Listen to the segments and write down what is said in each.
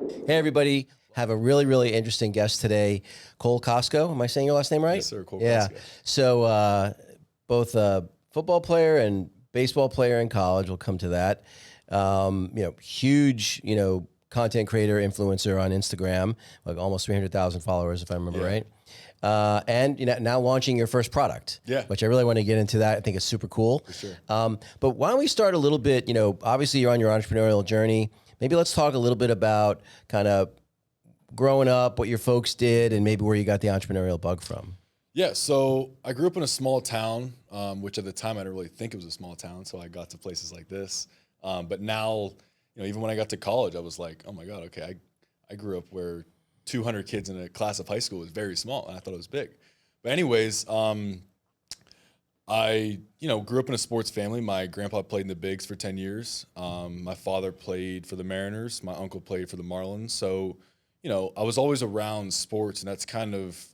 Hey, everybody. Have a really, really interesting guest today, Cole Kosco. Am I saying your last name right? Yes, sir. Cole Yeah. Kosco. So both a football player and baseball player in college. We'll come to that. Huge, content creator, influencer on Instagram, like almost 300,000 followers, if I remember right. And now launching your first product, which I really want to get into that. I think it's super cool. For sure. But why don't we start a little bit, obviously you're on your entrepreneurial journey. Maybe let's talk a little bit about kind of growing up, what your folks did, and maybe where you got the entrepreneurial bug from. Yeah, so I grew up in a small town, which at the time I didn't really think it was a small town, so I got to places like this. But now, even when I got to college, I was like, oh my God, okay, I grew up where 200 kids in a class of high school was very small, and I thought it was big. But anyways, I grew up in a sports family. My grandpa played in the bigs for 10 years. My father played for the Mariners. My uncle played for the Marlins. So, I was always around sports, and that's kind of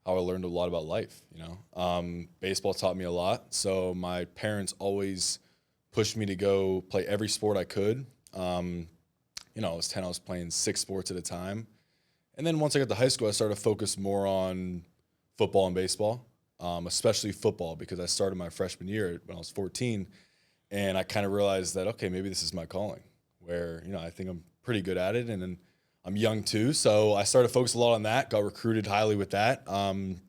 how I learned a lot about life. Baseball taught me a lot. So my parents always pushed me to go play every sport I could. I was 10, I was playing 6 sports at a time. And then once I got to high school, I started to focus more on football and baseball, especially football, because I started my freshman year when I was 14. And I kind of realized that, okay, maybe this is my calling, where, I think I'm pretty good at it. And then I'm young too. So I started to focus a lot on that, got recruited highly with that, kind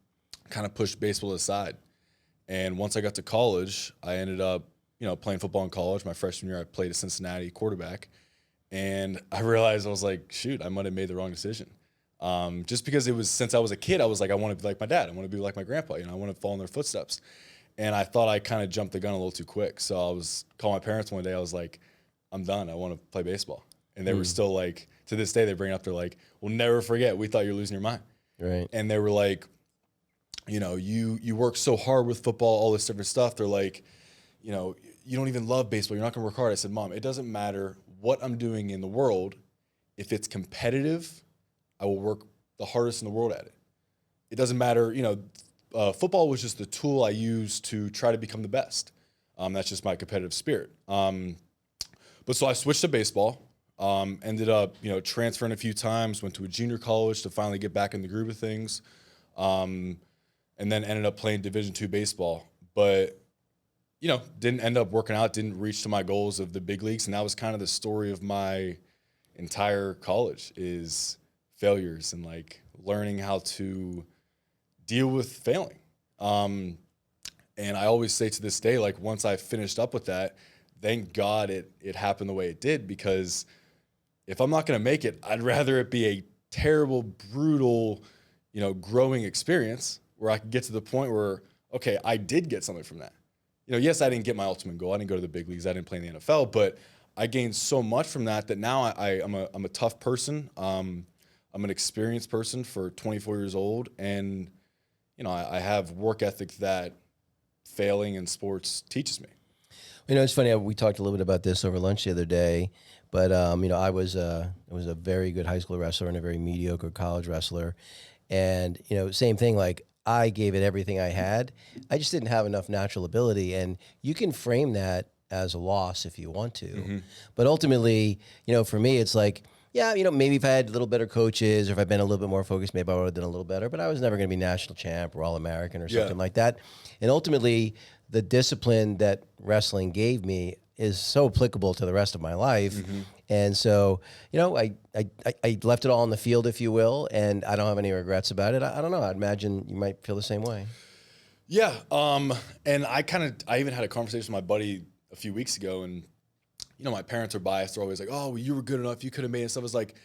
of pushed baseball aside. And once I got to college, I ended up, playing football in college. My freshman year, I played at Cincinnati quarterback. And I realized, I was like, shoot, I might have made the wrong decision. Just because it was, since I was a kid, I was like, I want to be like my dad. I want to be like my grandpa. I want to follow in their footsteps. And I thought I kind of jumped the gun a little too quick. So I was calling my parents one day. I was like, I'm done. I want to play baseball. And they were still like, to this day, they bring it up. They're like, we'll never forget. We thought you were losing your mind. Right. And they were like, you work so hard with football, all this different stuff. They're like, you don't even love baseball. You're not going to work hard. I said, Mom, it doesn't matter what I'm doing in the world. If it's competitive, I will work the hardest in the world at it. It doesn't matter. Football was just the tool I used to try to become the best. That's just my competitive spirit. But so I switched to baseball. Ended up, transferring a few times, went to a junior college to finally get back in the groove of things. And then ended up playing Division II baseball. But, didn't end up working out, didn't reach to my goals of the big leagues. And that was kind of the story of my entire college, is failures and like learning how to deal with failing. And I always say to this day, like once I finished up with that, thank God it happened the way it did, because if I'm not going to make it, I'd rather it be a terrible, brutal, growing experience where I could get to the point where, okay, I did get something from that. Yes, I didn't get my ultimate goal. I didn't go to the big leagues. I didn't play in the NFL, but I gained so much from that now I'm a tough person. I'm an experienced person for 24 years old. And, I have work ethic that failing in sports teaches me. It's funny. We talked a little bit about this over lunch the other day, but I was a very good high school wrestler and a very mediocre college wrestler, and same thing. Like I gave it everything I had. I just didn't have enough natural ability, and you can frame that as a loss if you want to, but ultimately, for me, it's like, yeah, maybe if I had a little better coaches or if I'd been a little bit more focused, maybe I would have done a little better. But I was never going to be national champ or All-American or something like that. And ultimately, the discipline that wrestling gave me is so applicable to the rest of my life. And so, I left it all on the field, if you will, and I don't have any regrets about it. I don't know. I'd imagine you might feel the same way. Yeah. And I even had a conversation with my buddy a few weeks ago, and my parents are biased. They're always like, oh, well, you were good enough. You could have made it. Stuff. I was like,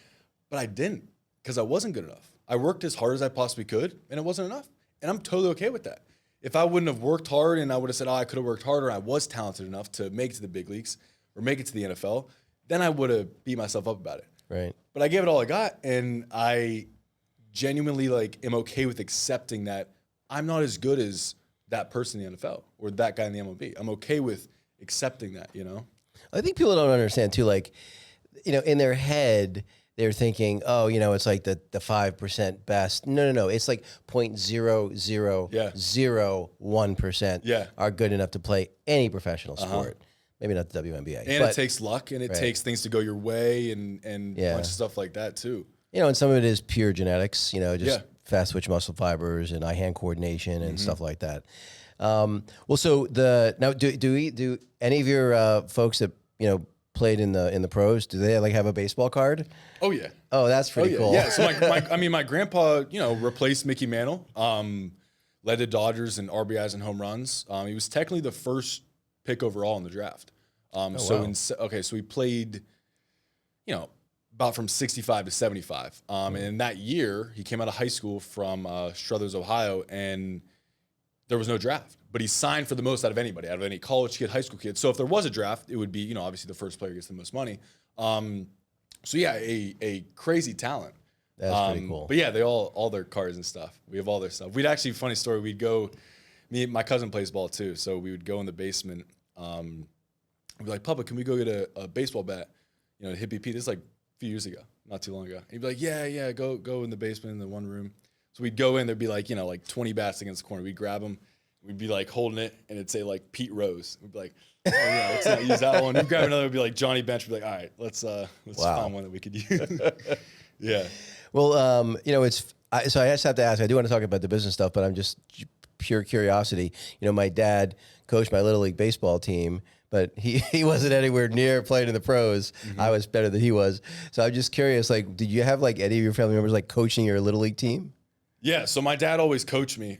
but I didn't, because I wasn't good enough. I worked as hard as I possibly could, and it wasn't enough. And I'm totally okay with that. If I wouldn't have worked hard and I would have said, oh, I could have worked harder, I was talented enough to make it to the big leagues or make it to the NFL, then I would have beat myself up about it. Right. But I gave it all I got, and I genuinely am okay with accepting that I'm not as good as that person in the NFL or that guy in the MLB. I'm okay with accepting that, I think people don't understand too, like, in their head, they're thinking, oh, it's like the 5% best. No. It's like 0.0001% are good enough to play any professional sport. maybe not the WNBA. And but, it takes luck, and it right. takes things to go your way, and Yeah. a bunch of stuff like that too. And some of it is pure genetics, just Yeah. fast twitch muscle fibers and eye-hand coordination and stuff like that. Well, so now do any of your folks that played in the pros, do they like have a baseball card? Oh yeah. Oh, that's pretty cool. Yeah. So my grandpa, replaced Mickey Mantle, led the Dodgers in RBIs and home runs. He was technically the first pick overall in the draft. wow. So he played, about from 65 to 75. And in that year, he came out of high school from Struthers, Ohio, and there was no draft. But he signed for the most out of anybody, out of any college kid, high school kid. So if there was a draft, it would be, obviously the first player gets the most money. So yeah, a crazy talent. That's pretty cool. But yeah, they all their cards and stuff. We have all their stuff. We'd actually, funny story, we'd go, my cousin plays ball too. So we would go in the basement. We'd be like, Papa, can we go get a baseball bat? To hit BP. This is like a few years ago, not too long ago. He'd be like, yeah, go in the basement in the one room. So we'd go in, there'd be like, like 20 bats against the corner. We'd grab them. We'd be like holding it, and it'd say like Pete Rose. We'd be like, oh yeah, let's not use that one. We'd grab another, it'd be like Johnny Bench. We'd be like, all right, let's find one that we could use. Yeah. Well, so I just have to ask, I do want to talk about the business stuff, but I'm just pure curiosity. My dad coached my Little League baseball team, but he wasn't anywhere near playing in the pros. Mm-hmm. I was better than he was. So I'm just curious, like, did you have like any of your family members like coaching your Little League team? Yeah. So my dad always coached me.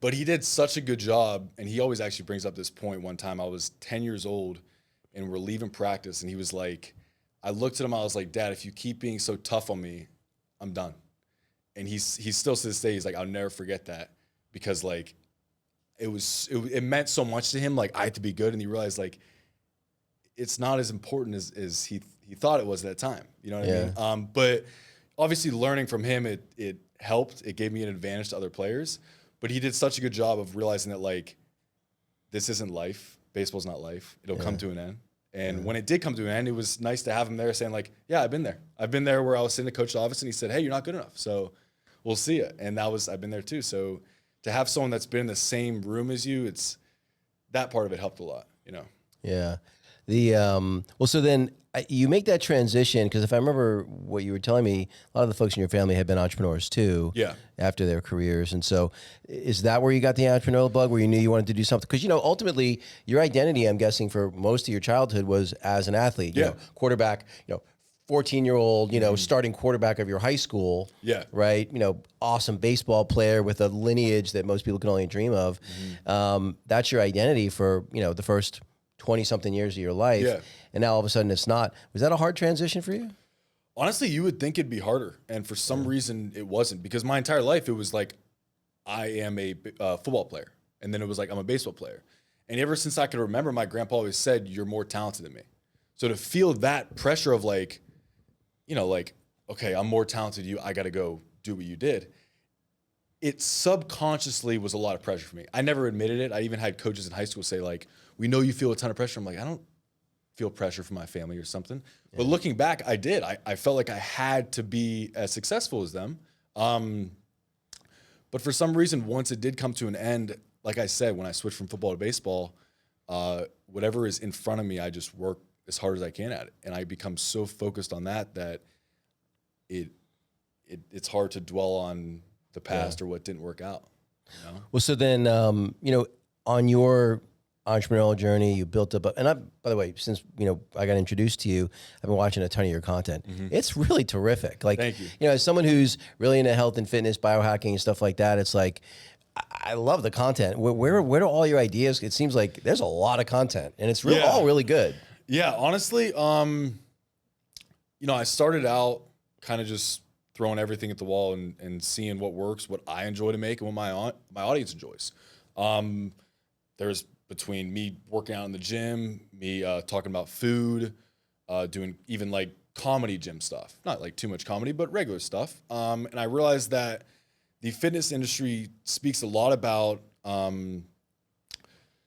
But he did such a good job, and he always actually brings up this point. One time I was 10 years old, and we're leaving practice, and he was like, I looked at him, I was like, Dad, if you keep being so tough on me, I'm done. And he's still to this day, he's like, I'll never forget that, because like it meant so much to him. Like, I had to be good, and he realized like it's not as important as he thought it was at that time. You know what I mean? But obviously learning from him, it helped. It gave me an advantage to other players. But he did such a good job of realizing that, like, this isn't life. Baseball's not life. It'll come to an end. And when it did come to an end, it was nice to have him there saying, like, yeah, I've been there. I've been there where I was sitting in the coach's office, and he said, hey, you're not good enough. So we'll see it. And I've been there too. So to have someone that's been in the same room as you, that part of it helped a lot, Yeah. Well, so then you make that transition, because if I remember what you were telling me, a lot of the folks in your family had been entrepreneurs too. Yeah. After their careers. And so is that where you got the entrepreneurial bug, where you knew you wanted to do something? Because, ultimately your identity, I'm guessing, for most of your childhood was as an athlete, quarterback, 14-year-old, starting quarterback of your high school. Yeah. Right. Awesome baseball player with a lineage that most people can only dream of. Mm-hmm. That's your identity for, the first 20-something years of your life. Yeah. And now all of a sudden it's not. Was that a hard transition for you? Honestly, you would think it'd be harder. And for some reason it wasn't, because my entire life it was like, I am a football player. And then it was like, I'm a baseball player. And ever since I could remember, my grandpa always said, you're more talented than me. So to feel that pressure of like, okay, I'm more talented than you, I got to go do what you did. It subconsciously was a lot of pressure for me. I never admitted it. I even had coaches in high school say like, we know you feel a ton of pressure. I'm like, I don't feel pressure from my family or something. Yeah. But looking back, I did. I felt like I had to be as successful as them. But for some reason, once it did come to an end, like I said, when I switched from football to baseball, whatever is in front of me, I just work as hard as I can at it. And I become so focused on that it's hard to dwell on the past or what didn't work out. Well, so then, on your entrepreneurial journey, you built up, by the way, since, I got introduced to you, I've been watching a ton of your content. Mm-hmm. It's really terrific. Like, thank you. As someone who's really into health and fitness, biohacking and stuff like that, it's like, I love the content. Where do all your ideas? It seems like there's a lot of content, and it's really all really good. Yeah, honestly, I started out kind of just throwing everything at the wall and seeing what works, what I enjoy to make, and what my audience enjoys. There's between me working out in the gym, me talking about food, doing even like comedy gym stuff, not like too much comedy, but regular stuff. And I realized that the fitness industry speaks a lot about,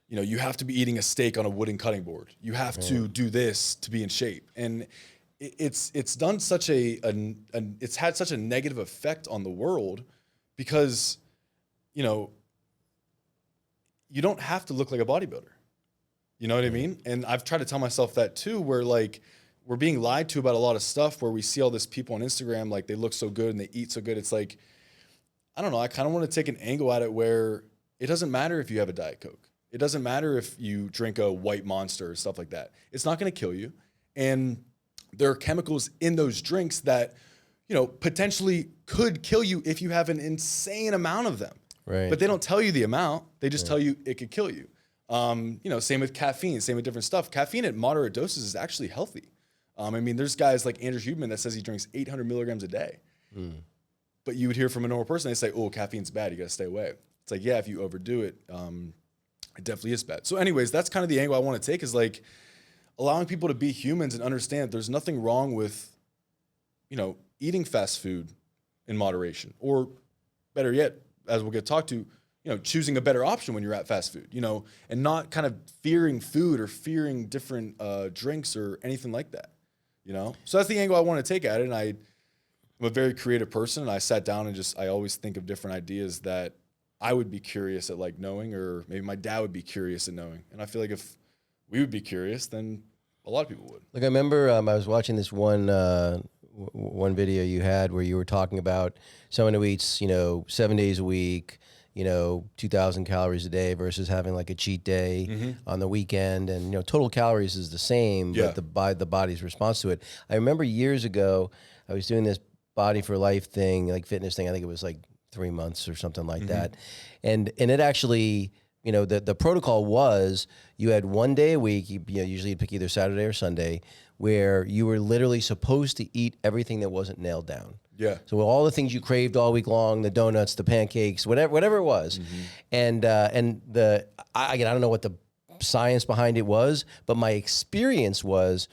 you have to be eating a steak on a wooden cutting board. You have to do this to be in shape. And it's done such it's had such a negative effect on the world, because, you don't have to look like a bodybuilder. You know what I mean? And I've tried to tell myself that too, where like we're being lied to about a lot of stuff, where we see all this people on Instagram, like they look so good and they eat so good. It's like, I don't know. I kind of want to take an angle at it where it doesn't matter if you have a Diet Coke. It doesn't matter if you drink a white Monster or stuff like that. It's not going to kill you. And there are chemicals in those drinks that, you know, potentially could kill you if you have an insane amount of them. Right. But they don't tell you the amount. They just tell you it could kill you. You know, same with caffeine, same with different stuff. Caffeine at moderate doses is actually healthy. I mean, there's guys like Andrew Huberman that says he drinks 800 milligrams a day. But you would hear from a normal person, they say, oh, caffeine's bad, you got to stay away. It's like, yeah, if you overdo it, it definitely is bad. So anyways, that's kind of the angle I want to take, is like allowing people to be humans and understand there's nothing wrong with, you know, eating fast food in moderation, or better yet, as we'll get talked to, you know, choosing a better option when you're at fast food, you know, and not kind of fearing food or fearing different drinks or anything like that, you know? So that's the angle I want to take at it. And I'm a very creative person, and I sat down and I always think of different ideas that I would be curious at like knowing, or maybe my dad would be curious at knowing. And I feel like if we would be curious, then a lot of people would. Like I remember I was watching this one video you had where you were talking about someone who eats, you know, 7 days a week, you know, 2,000 calories a day versus having like a cheat day on the weekend, and, you know, total calories is the same, but the body's response to it. I remember years ago, I was doing this Body for Life thing, like fitness thing. I think it was like 3 months or something like that. And it actually, you know, the protocol was you had 1 day a week, you know, usually you'd pick either Saturday or Sunday, where you were literally supposed to eat everything that wasn't nailed down. Yeah. So all the things you craved all week long, the donuts, the pancakes, whatever it was. And I don't know what the science behind it was, but my experience was,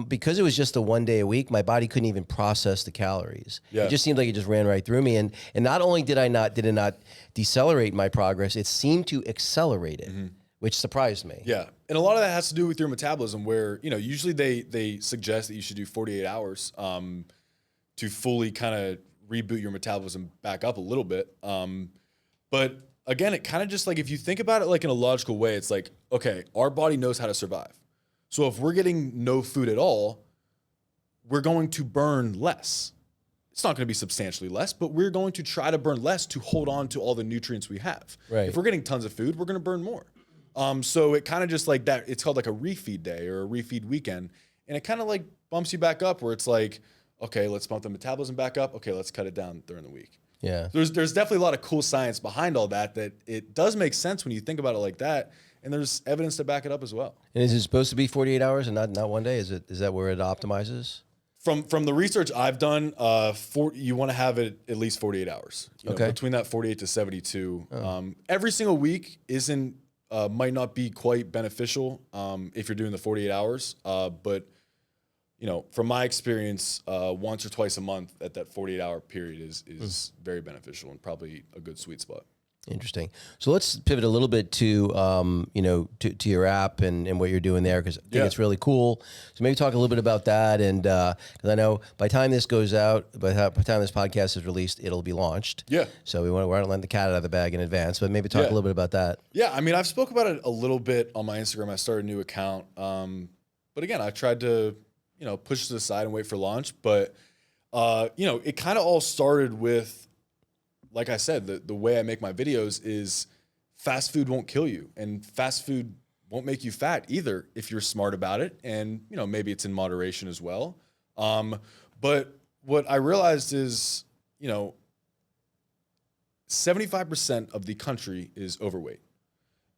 because it was just a 1 day a week, my body couldn't even process the calories. Yeah. It just seemed like it just ran right through me. And not only did it not decelerate my progress, it seemed to accelerate it, which surprised me. Yeah. And a lot of that has to do with your metabolism, where, you know, usually they suggest that you should do 48 hours to fully kind of reboot your metabolism back up a little bit. But again, it kind of just like, if you think about it like in a logical way, it's like, okay, our body knows how to survive. So if we're getting no food at all, we're going to burn less. It's not going to be substantially less, but we're going to try to burn less to hold on to all the nutrients we have. Right. If we're getting tons of food, we're going to burn more. So it kind of just like that, it's called like a refeed day or a refeed weekend. And it kind of like bumps you back up, where it's like, okay, let's bump the metabolism back up. Okay, let's cut it down during the week. Yeah. There's definitely a lot of cool science behind all that it does make sense when you think about it like that. And there's evidence to back it up as well. And is it supposed to be 48 hours and not 1 day? Is that where it optimizes? From the research I've done, you want to have it at least 48 hours. You know, between that 48 to 72. Every single week might not be quite beneficial if you're doing the 48 hours. But, you know, from my experience, once or twice a month at that 48-hour period is very beneficial and probably a good sweet spot. Interesting. So let's pivot a little bit to, you know, to your app and what you're doing there, because I think it's really cool. So maybe talk a little bit about that. And because I know by the time this goes out, by the time this podcast is released, it'll be launched. Yeah. So we're not letting the cat out of the bag in advance, but maybe talk a little bit about that. Yeah. I mean, I've spoke about it a little bit on my Instagram. I started a new account. But again, I tried to, you know, push it aside and wait for launch. But, you know, it kind of all started with, like I said, the way I make my videos is fast food won't kill you, and fast food won't make you fat either if you're smart about it. And, you know, maybe it's in moderation as well. But what I realized is, you know, 75% of the country is overweight.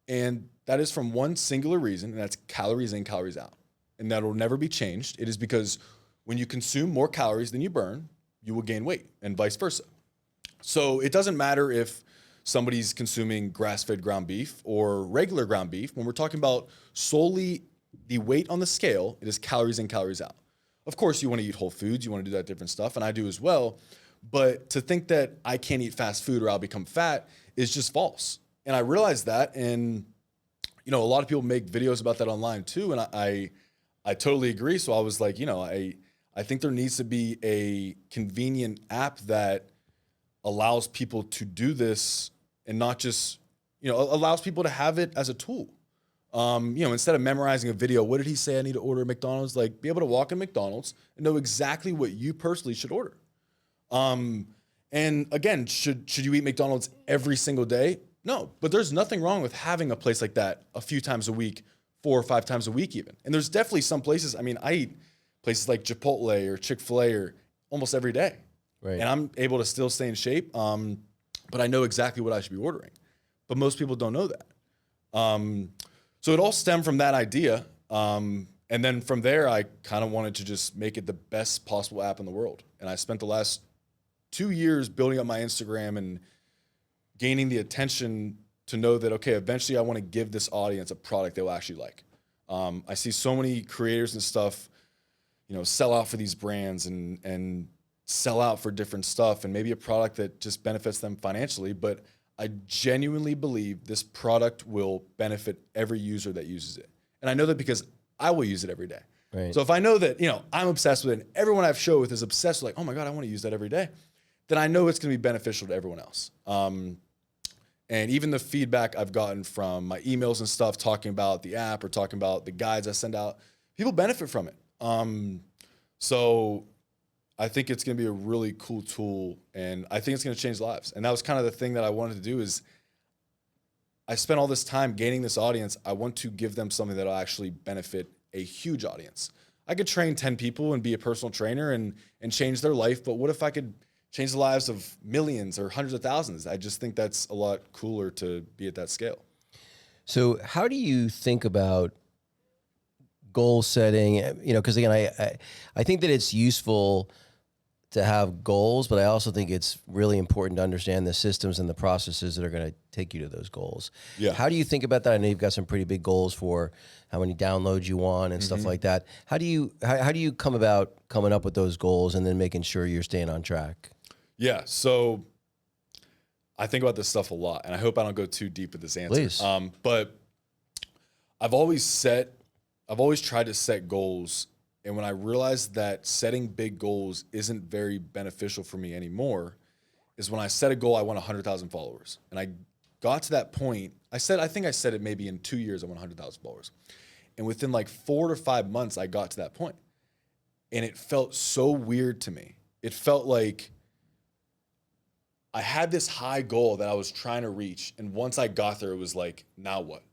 And that is from one singular reason, and that's calories in, calories out. And that will never be changed. It is because when you consume more calories than you burn, you will gain weight, and vice versa. So it doesn't matter if somebody's consuming grass-fed ground beef or regular ground beef. When we're talking about solely the weight on the scale, it is calories in, calories out. Of course, you want to eat whole foods. You want to do that different stuff, and I do as well. But to think that I can't eat fast food or I'll become fat is just false. And I realized that, and, you know, a lot of people make videos about that online too, and I totally agree. So I was like, you know, I think there needs to be a convenient app that allows people to do this, and not just, you know, allows people to have it as a tool. Instead of memorizing a video, what did he say I need to order at McDonald's? Like, be able to walk in McDonald's and know exactly what you personally should order. And again, should you eat McDonald's every single day? No, but there's nothing wrong with having a place like that a few times a week, 4 or 5 times a week even. And there's definitely some places, I mean, I eat places like Chipotle or Chick-fil-A or almost every day. Right. And I'm able to still stay in shape, but I know exactly what I should be ordering. But most people don't know that. So it all stemmed from that idea. And then from there, I kind of wanted to just make it the best possible app in the world. And I spent the last 2 years building up my Instagram and gaining the attention to know that, okay, eventually I want to give this audience a product they will actually like. I see so many creators and stuff, sell out for these brands and sell out for different stuff and maybe a product that just benefits them financially. But I genuinely believe this product will benefit every user that uses it. And I know that because I will use it every day. Right. So if I know that, I'm obsessed with it and everyone I've showed with is obsessed with, like, oh my God, I want to use that every day, then I know it's going to be beneficial to everyone else. And even the feedback I've gotten from my emails and stuff talking about the app or talking about the guides I send out, people benefit from it. So I think it's going to be a really cool tool, and I think it's going to change lives. And that was kind of the thing that I wanted to do is I spent all this time gaining this audience. I want to give them something that will actually benefit a huge audience. I could train 10 people and be a personal trainer and change their life, but what if I could change the lives of millions or hundreds of thousands? I just think that's a lot cooler to be at that scale. So how do you think about goal setting? Because again, I think that it's useful to have goals, but I also think it's really important to understand the systems and the processes that are going to take you to those goals. Yeah. How do you think about that? I know you've got some pretty big goals for how many downloads you want and stuff like that. How do you come about coming up with those goals and then making sure you're staying on track? Yeah. So I think about this stuff a lot, and I hope I don't go too deep with this answer. Please. But I've always tried to set goals. And when I realized that setting big goals isn't very beneficial for me anymore, is when I set a goal, I want 100,000 followers. And I got to that point. I think I said it maybe in 2 years, I want 100,000 followers. And within like 4 to 5 months, I got to that point. And it felt so weird to me. It felt like I had this high goal that I was trying to reach. And once I got there, it was like, now what?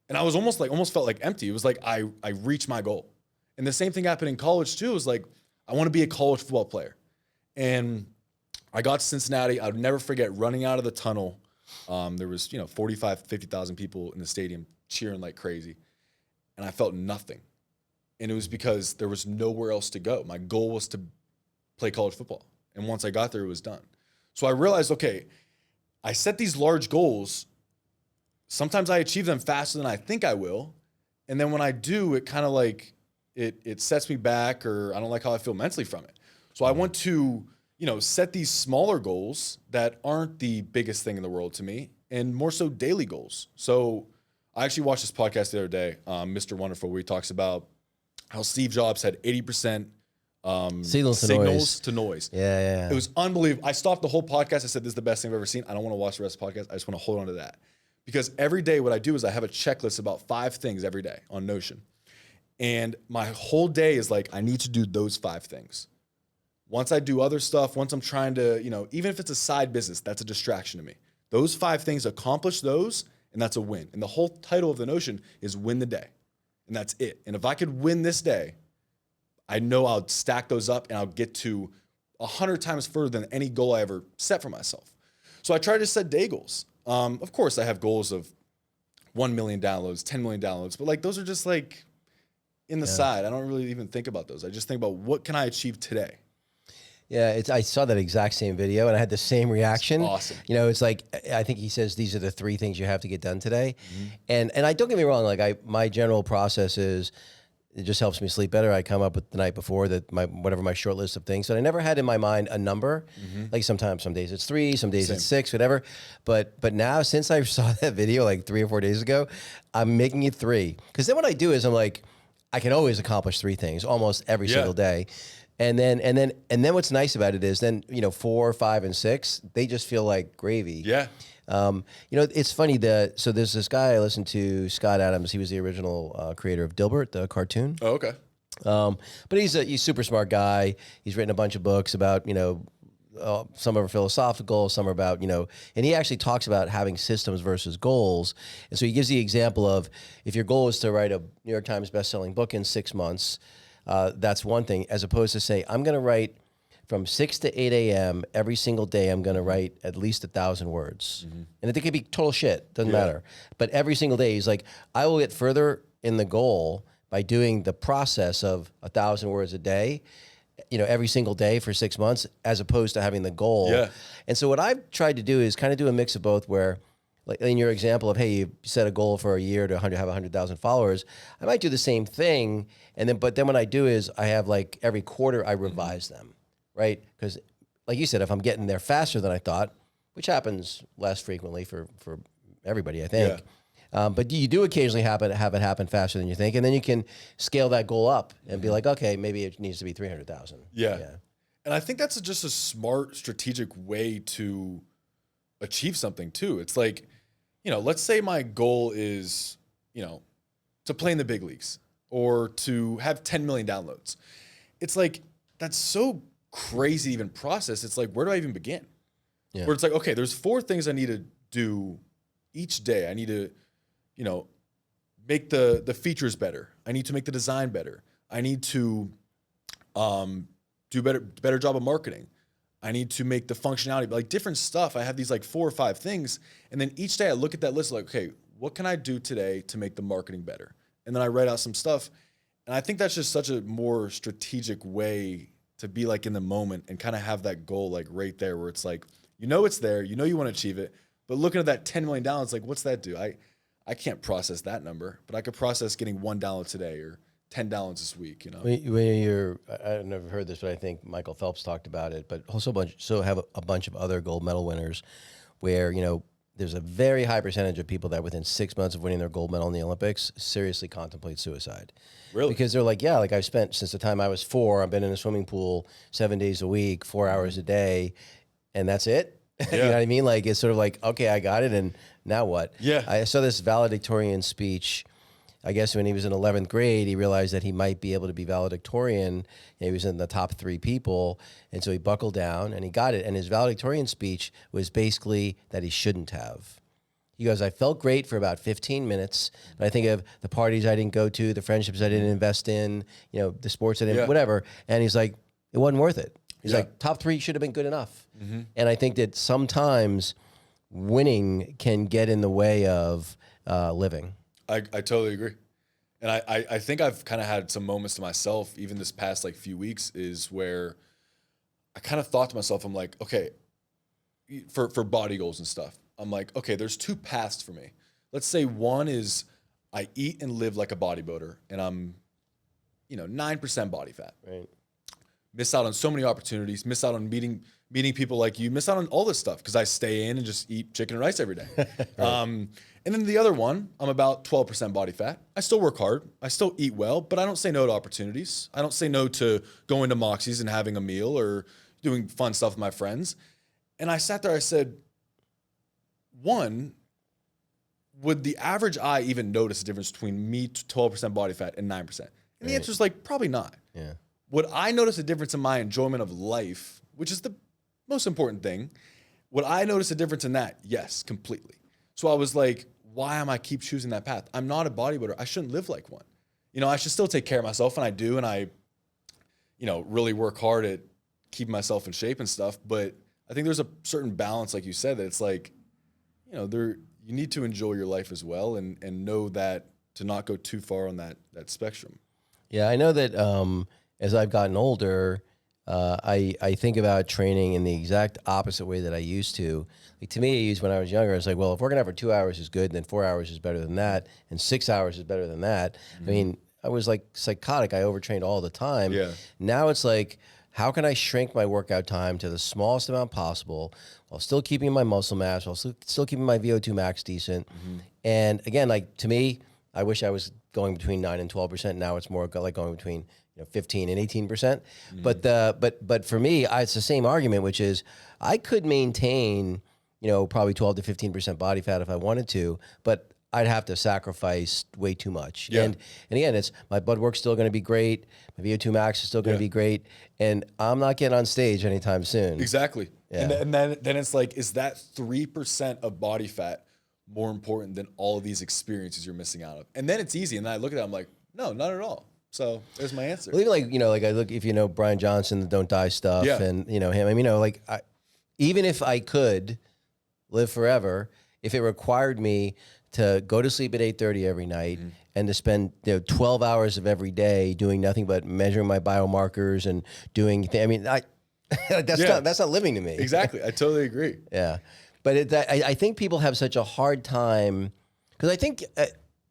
And I was almost felt like empty. It was like I reached my goal. And the same thing happened in college too. It was like, I want to be a college football player. And I got to Cincinnati. I would never forget running out of the tunnel. There was, 45, 50,000 people in the stadium cheering like crazy. And I felt nothing. And it was because there was nowhere else to go. My goal was to play college football. And once I got there, it was done. So I realized, okay, I set these large goals. Sometimes I achieve them faster than I think I will. And then when I do, it kind of like, it sets me back, or I don't like how I feel mentally from it. So I want to, set these smaller goals that aren't the biggest thing in the world to me, and more so daily goals. So I actually watched this podcast the other day, Mr. Wonderful, where he talks about how Steve Jobs had 80% signals to noise. Yeah. It was unbelievable. I stopped the whole podcast. I said, this is the best thing I've ever seen. I don't want to watch the rest of the podcast. I just want to hold on to that. Because every day what I do is I have a checklist about 5 things every day on Notion. And my whole day is like, I need to do those 5 things. Once I do other stuff, once I'm trying to, even if it's a side business, that's a distraction to me. Those 5 things, accomplish those, and that's a win. And the whole title of the Notion is Win the Day. And that's it. And if I could win this day, I know I'll stack those up and I'll get to 100 times further than any goal I ever set for myself. So I try to set day goals. Of course, I have goals of 1 million downloads, 10 million downloads, but like those are just like in the side. I don't really even think about those. I just think about what can I achieve today. Yeah, I saw that exact same video and I had the same reaction. It's awesome. It's like, I think he says these are the 3 things you have to get done today. And I don't get me wrong, like my general process is, it just helps me sleep better. I come up with the night before whatever my short list of things. So I never had in my mind a number. Like some days it's 3, some days it's 6, whatever. But now, since I saw that video like 3 or 4 days ago, I'm making it 3. Because then what I do is I'm like, I can always accomplish 3 things almost every single day. And then what's nice about it is then 4, 5, and 6, they just feel like gravy. Yeah. It's funny so there's this guy I listened to, Scott Adams. He was the original creator of Dilbert, the cartoon. Oh, okay. But he's a super smart guy. He's written a bunch of books about, some are philosophical, some are about, and he actually talks about having systems versus goals. And so he gives the example of if your goal is to write a New York Times bestselling book in 6 months, that's one thing, as opposed to say, I'm going to write from 6 to 8 a.m. every single day, I'm going to write at least 1,000 words. And it could be total shit, doesn't matter. But every single day, he's like, I will get further in the goal by doing the process of 1,000 words a day, every single day for 6 months, as opposed to having the goal. Yeah. And so what I've tried to do is kind of do a mix of both where, like in your example of, hey, you set a goal for a year to have 100,000 followers, I might do the same thing. But then what I do is I have like every quarter I revise them, right? Because like you said, if I'm getting there faster than I thought, which happens less frequently for everybody, I think. But you do occasionally have it happen faster than you think, and then you can scale that goal up and be like, okay, maybe it needs to be 300,000. Yeah. And I think that's just a smart, strategic way to achieve something too. It's like, let's say my goal is, to play in the big leagues or to have 10 million downloads. It's like, that's so crazy to even process. It's like, where do I even begin? Yeah. Where it's like, okay, there's 4 things I need to do each day. I need to, make the features better. I need to make the design better. I need to do better job of marketing. I need to make the functionality, like different stuff. I have these like 4 or 5 things. And then each day I look at that list like, okay, what can I do today to make the marketing better? And then I write out some stuff. And I think that's just such a more strategic way to be like in the moment and kind of have that goal like right there where it's like, it's there, you want to achieve it. But looking at that 10 million downloads, like what's that do? I can't process that number, but I could process getting 1 download today or 10 downloads this week, When I've never heard this, but I think Michael Phelps talked about it, but also have a bunch of other gold medal winners where, there's a very high percentage of people that within 6 months of winning their gold medal in the Olympics seriously contemplate suicide. Really? Because they're like, I've spent since the time I was 4, I've been in a swimming pool 7 days a week, 4 hours a day, and that's it. Yeah. You know what I mean? Like, it's sort of like, okay, I got it, and now what? Yeah. I saw this valedictorian speech. I guess when he was in 11th grade, he realized that he might be able to be valedictorian. He was in the top 3 people, and so he buckled down, and he got it. And his valedictorian speech was basically that he shouldn't have. He goes, I felt great for about 15 minutes, but I think of the parties I didn't go to, the friendships I didn't invest in, the sports I didn't, whatever. And he's like, it wasn't worth it. He's like, top 3 should have been good enough. And I think that sometimes winning can get in the way of living. I totally agree. And I think I've kind of had some moments to myself, even this past like few weeks, is where I kind of thought to myself, I'm like, okay, for body goals and stuff, I'm like, okay, there's 2 paths for me. Let's say one is I eat and live like a bodybuilder and I'm, 9% body fat. Right. Miss out on so many opportunities, miss out on meeting people like you, miss out on all this stuff because I stay in and just eat chicken and rice every day. Right. And then the other one, I'm about 12% body fat. I still work hard. I still eat well, but I don't say no to opportunities. I don't say no to going to Moxie's and having a meal or doing fun stuff with my friends. And I sat there, I said, one, would the average eye even notice the difference between me 12% body fat and 9%? And the answer is like, probably not. Yeah. Would I notice a difference in my enjoyment of life, which is the most important thing? Would I notice a difference in that? Yes, completely. So I was like, why am I keep choosing that path? I'm not a bodybuilder. I shouldn't live like one. I should still take care of myself, and I do, and I, really work hard at keeping myself in shape and stuff. But I think there's a certain balance, like you said, that it's like, you need to enjoy your life as well and know that to not go too far on that spectrum. Yeah, I know that as I've gotten older, I think about training in the exact opposite way that I used to. Like, to me, when I was younger, I was like, well, if working out for 2 hours is good, then 4 hours is better than that, and 6 hours is better than that. I mean, I was like psychotic. I overtrained all the time. Yeah. Now it's like, how can I shrink my workout time to the smallest amount possible while still keeping my muscle mass, while still keeping my VO2 max decent? And again, like, to me, I wish I was going between 9 and 12%. Now it's more like going between 15 and 18%. But for me, it's the same argument, which is I could maintain probably 12 to 15% body fat if I wanted to, but I'd have to sacrifice way too much. Yeah. And again, it's my blood work's still going to be great. My VO2 max is still going to be great. And I'm not getting on stage anytime soon. Exactly. Yeah. And then it's like, is that 3% of body fat more important than all of these experiences you're missing out of? And then it's easy. And then I look at that, I'm like, no, not at all. So there's my answer. Well, even like I look, if you know Brian Johnson, the Don't Die stuff, and him. I mean, even if I could live forever, if it required me to go to sleep at 8:30 every night and to spend 12 hours of every day doing nothing but measuring my biomarkers and doing, that's not living to me. Exactly. I totally agree. Yeah. But I think people have such a hard time, because I think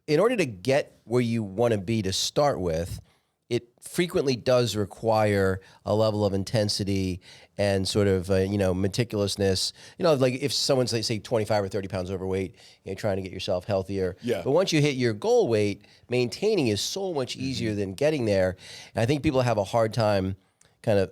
in order to get where you want to be to start with, it frequently does require a level of intensity and sort of, meticulousness. Like if someone's, say, 25 or 30 pounds overweight, trying to get yourself healthier. Yeah. But once you hit your goal weight, maintaining is so much easier than getting there. And I think people have a hard time kind of,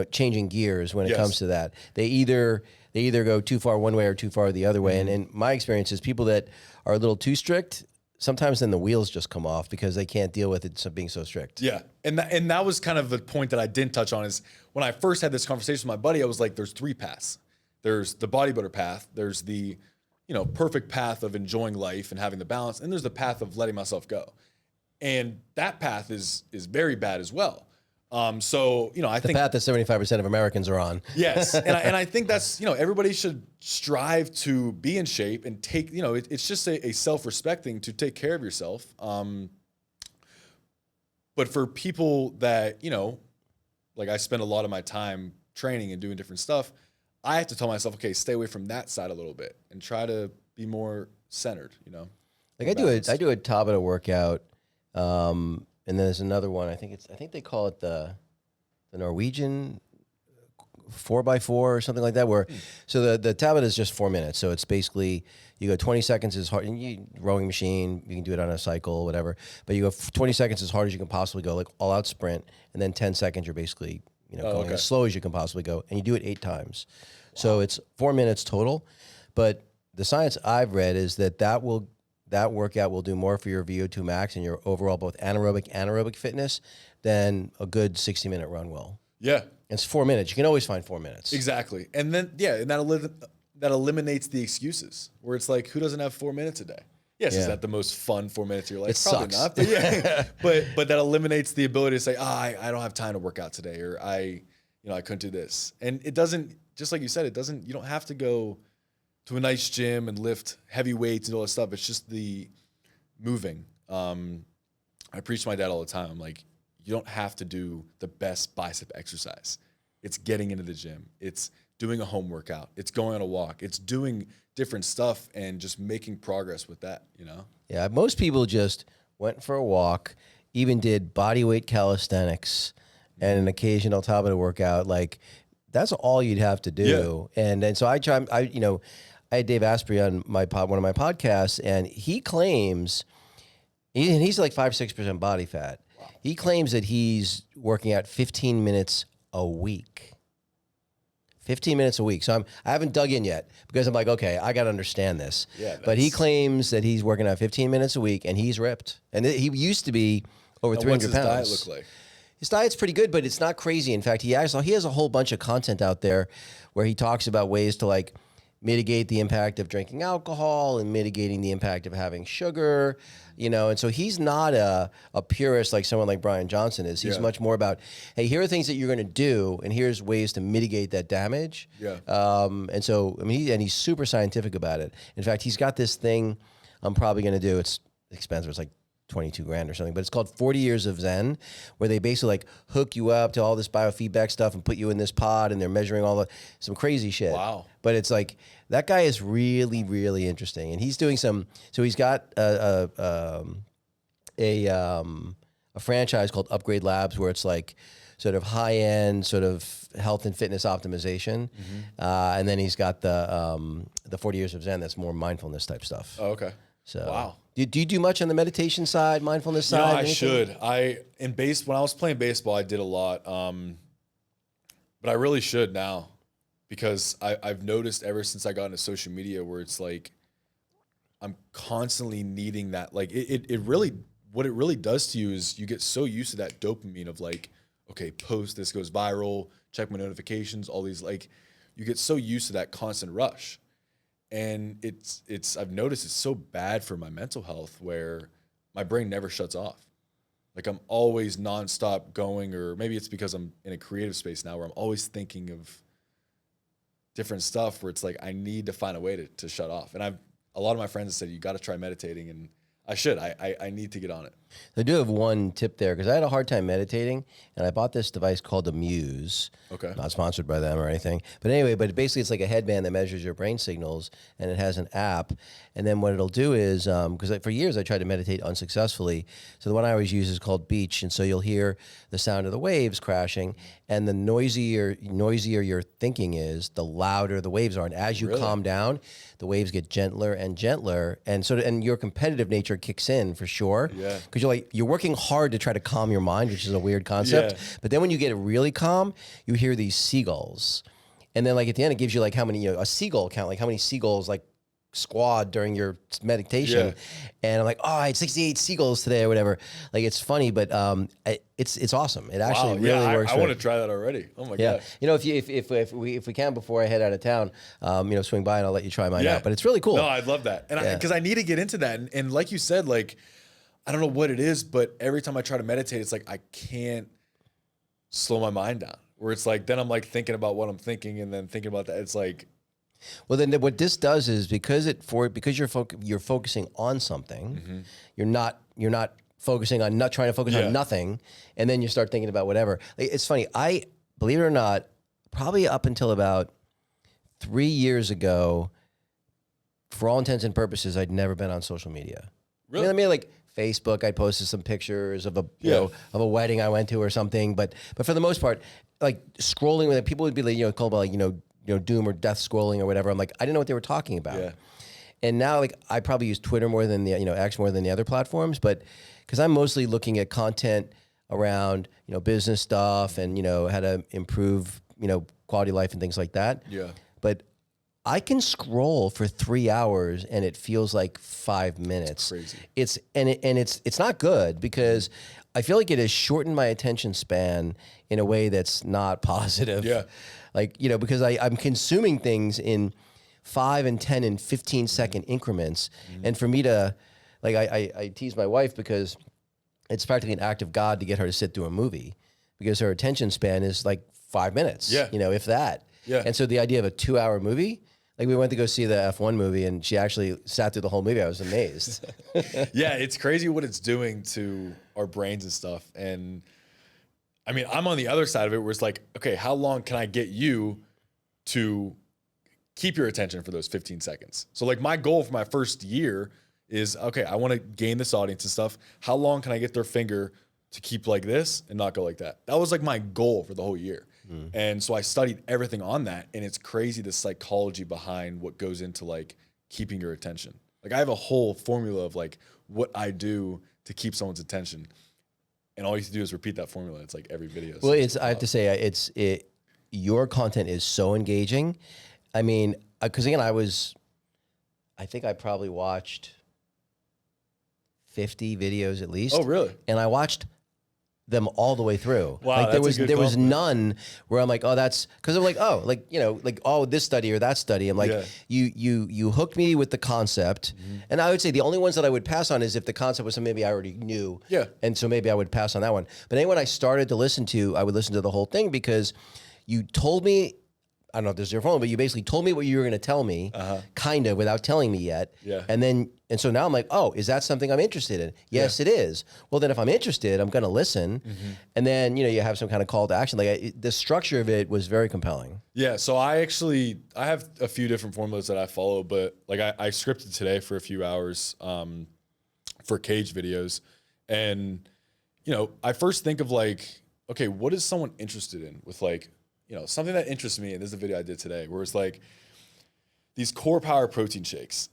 changing gears when it comes to that. They either go too far one way or too far the other way. And in my experience is people that are a little too strict, sometimes then the wheels just come off because they can't deal with it being so strict. Yeah. And that was kind of the point that I didn't touch on, is when I first had this conversation with my buddy, I was like, there's 3 paths. There's the bodybuilder path. There's the, perfect path of enjoying life and having the balance. And there's the path of letting myself go. And that path is very bad as well. I think the path that 75% of Americans are on. Yes. And I think that's, everybody should strive to be in shape and take, it's just a self-respecting to take care of yourself. But for people that, like I spend a lot of my time training and doing different stuff, I have to tell myself, okay, stay away from that side a little bit and try to be more centered, Like I do a Tabata workout, and then there's another one. I think they call it the Norwegian 4x4 or something like that. So the Tabata is just 4 minutes. So it's basically you go 20 seconds as hard. Rowing machine, you can do it on a cycle, whatever. But you go 20 seconds as hard as you can possibly go, like all out sprint, and then 10 seconds you're basically going as slow as you can possibly go, and you do it 8 times. Wow. So it's 4 minutes total. But the science I've read is that workout will do more for your VO2 max and your overall both anaerobic and aerobic fitness than a good 60-minute run will. Yeah. It's 4 minutes. You can always find 4 minutes. Exactly. And then, and that eliminates the excuses where it's like, who doesn't have 4 minutes a day? Yes, is that the most fun 4 minutes of your life? It Probably sucks. not. But but that eliminates the ability to say, I don't have time to work out today, or I couldn't do this. And it doesn't, just like you said, you don't have to go to a nice gym and lift heavy weights and all that stuff. It's just the moving. I preach to my dad all the time. I'm like, you don't have to do the best bicep exercise. It's getting into the gym. It's doing a home workout. It's going on a walk. It's doing different stuff and just making progress with that, Yeah, most people just went for a walk, even did body weight calisthenics and an occasional Tabata workout. Like, that's all you'd have to do. Yeah. And so I had Dave Asprey on one of my podcasts, and he claims, and he's like 5-6% body fat. Wow. He claims that he's working out 15 minutes a week. 15 minutes a week. So I haven't dug in yet because I'm like, okay, I got to understand this. Yeah, but he claims that he's working out 15 minutes a week and he's ripped. And he used to be over 300 pounds. What's his diet look like? His diet's pretty good, but it's not crazy. In fact, he has a whole bunch of content out there where he talks about ways to like mitigate the impact of drinking alcohol and mitigating the impact of having sugar, and so he's not a purist like someone like Brian Johnson is. He's much more about, hey, here are things that you're going to do, and here's ways to mitigate that damage. Yeah. And so, he's super scientific about it. In fact, he's got this thing I'm probably going to do. It's expensive. It's like 22 grand or something, but it's called 40 Years of Zen, where they basically like hook you up to all this biofeedback stuff and put you in this pod, and they're measuring some crazy shit. Wow. But it's like, that guy is really, really interesting. And he's doing so he's got a franchise called Upgrade Labs, where it's like sort of high end sort of health and fitness optimization. Mm-hmm. And then he's got the 40 Years of Zen, that's more mindfulness type stuff. Oh, okay. So wow. Do you do much on the meditation side, mindfulness side? I should. When I was playing baseball, I did a lot. But I really should now, because I've noticed ever since I got into social media where it's like I'm constantly needing that. Like it really, what it really does to you is you get so used to that dopamine of like, okay, post, this goes viral, check my notifications, all these, like, you get so used to that constant rush. And I've noticed it's so bad for my mental health where my brain never shuts off. Like I'm always nonstop going, or maybe it's because I'm in a creative space now where I'm always thinking of different stuff where it's like, I need to find a way to shut off. And a lot of my friends have said, you got to try meditating, and I should. I need to get on it. I do have one tip there, because I had a hard time meditating, and I bought this device called the Muse. Okay. Not sponsored by them or anything. But anyway, basically it's like a headband that measures your brain signals, and it has an app. And then what it'll do is, because for years I tried to meditate unsuccessfully, so the one I always use is called Beach. And so you'll hear the sound of the waves crashing, and the noisier your thinking is, the louder the waves are. And as you calm down, the waves get gentler and gentler. And and your competitive nature kicks in for sure. Yeah. Because you're working hard to try to calm your mind, which is a weird concept. Yeah. But then when you get it really calm, you hear these seagulls. And then like at the end, it gives you like how many, a seagull count, like how many seagulls like squad during your meditation. Yeah. And I'm like, oh, I had 68 seagulls today or whatever. Like, it's funny, but it's awesome. It actually really works. I want to try that already. Oh my God. You know, if we can, before I head out of town, swing by and I'll let you try mine out. But it's really cool. No, I'd love that. And because I need to get into that. And like you said, like, I don't know what it is, but every time I try to meditate, it's like I can't slow my mind down. Where it's like, then I'm like thinking about what I'm thinking, and then thinking about that. It's like, well, then what this does is, because you're focusing on something, you're not focusing on trying to focus on nothing, and then you start thinking about whatever. It's funny. I, believe it or not, probably up until about 3 years ago, for all intents and purposes, I'd never been on social media. Really? I mean, like Facebook, I posted some pictures of a wedding I went to or something, but for the most part, like scrolling with it, people would be like, called like, doom or death scrolling or whatever. I'm like, I didn't know what they were talking about. Yeah. And now, like, I probably use Twitter more than X more than the other platforms, but because I'm mostly looking at content around, business stuff and, how to improve, quality of life and things like that. Yeah. But I can scroll for 3 hours and it feels like 5 minutes. Crazy. It's not good, because I feel like it has shortened my attention span in a way that's not positive. Yeah. Like, because I'm consuming things in 5 and 10 and 15 second increments. And for me to, like, I tease my wife because it's practically an act of God to get her to sit through a movie, because her attention span is like 5 minutes, if that. Yeah. And so the idea of a 2-hour movie, like, we went to go see the F1 movie and she actually sat through the whole movie. I was amazed. Yeah, it's crazy what it's doing to our brains and stuff. And I mean, I'm on the other side of it where it's like, okay, how long can I get you to keep your attention for those 15 seconds? So like my goal for my first year is, okay, I want to gain this audience and stuff. How long can I get their finger to keep like this and not go like that? That was like my goal for the whole year. And so I studied everything on that, and it's crazy the psychology behind what goes into like keeping your attention. Like I have a whole formula of like what I do to keep someone's attention, and all you have to do is repeat that formula. It's like every video. Well, I have to say, your content is so engaging. I mean, because again, I think I probably watched 50 videos at least. Oh, really? And I watched them all the way through. Wow, like there was none where I'm like, oh, that's because I'm like, oh, like, oh, this study or that study. I'm like, you hooked me with the concept. And I would say the only ones that I would pass on is if the concept was something maybe I already knew. Yeah. And so maybe I would pass on that one. But anyone I started to listen to, I would listen to the whole thing, because you told me, I don't know if this is your phone, but you basically told me what you were going to tell me, kind of, without telling me yet. Yeah. And so now I'm like, oh, is that something I'm interested in? Yes, it is. Well, then if I'm interested, I'm going to listen. And then, you have some kind of call to action. Like the structure of it was very compelling. Yeah. So I have a few different formulas that I follow, but like I scripted today for a few hours for cage videos. And, I first think of like, okay, what is someone interested in with like, something that interests me, and this is a video I did today, where it's like these core power protein shakes.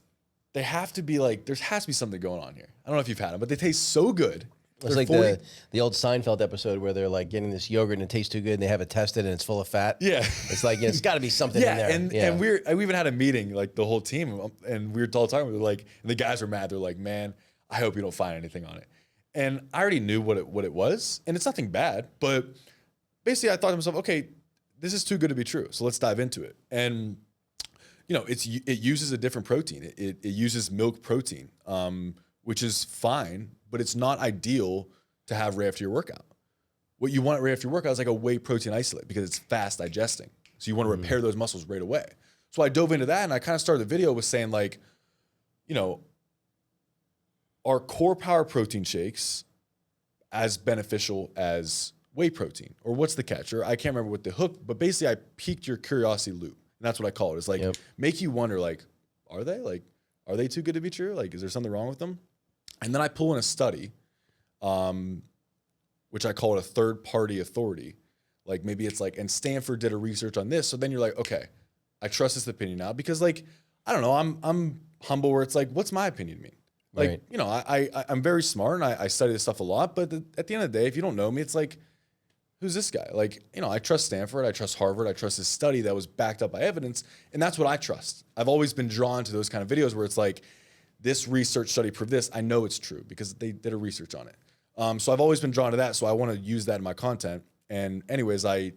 They have to be like, there has to be something going on here. I don't know if you've had them, but they taste so good. It's like the old Seinfeld episode where they're like getting this yogurt and it tastes too good and they have it tested and it's full of fat. Yeah. It's like, it's got to be something in there. And we even had a meeting, like the whole team, and we were all talking. We were like, and the guys were mad. They're like, man, I hope you don't find anything on it. And I already knew what it was, and it's nothing bad. But basically, I thought to myself, okay, this is too good to be true. So let's dive into it. And it uses a different protein. It uses milk protein, which is fine, but it's not ideal to have right after your workout. What you want right after your workout is like a whey protein isolate because it's fast digesting. So you want to repair those muscles right away. So I dove into that and I kind of started the video with saying like, are core power protein shakes as beneficial as whey protein? Or what's the catch? Or I can't remember what the hook, but basically I piqued your curiosity loop. And that's what I call it. It's like, make you wonder, like, are they too good to be true? Like, is there something wrong with them? And then I pull in a study, which I call it a third-party authority. Like maybe it's like, and Stanford did a research on this. So then you're like, okay, I trust this opinion now because like, I don't know, I'm humble where it's like, what's my opinion mean? Like, I'm very smart and I study this stuff a lot, but at the end of the day, if you don't know me, it's like, who's this guy? Like, I trust Stanford, I trust Harvard, I trust this study that was backed up by evidence, and that's what I trust. I've always been drawn to those kind of videos where it's like, this research study proved this, I know it's true because they did a research on it. So I've always been drawn to that, so I want to use that in my content. And anyways, I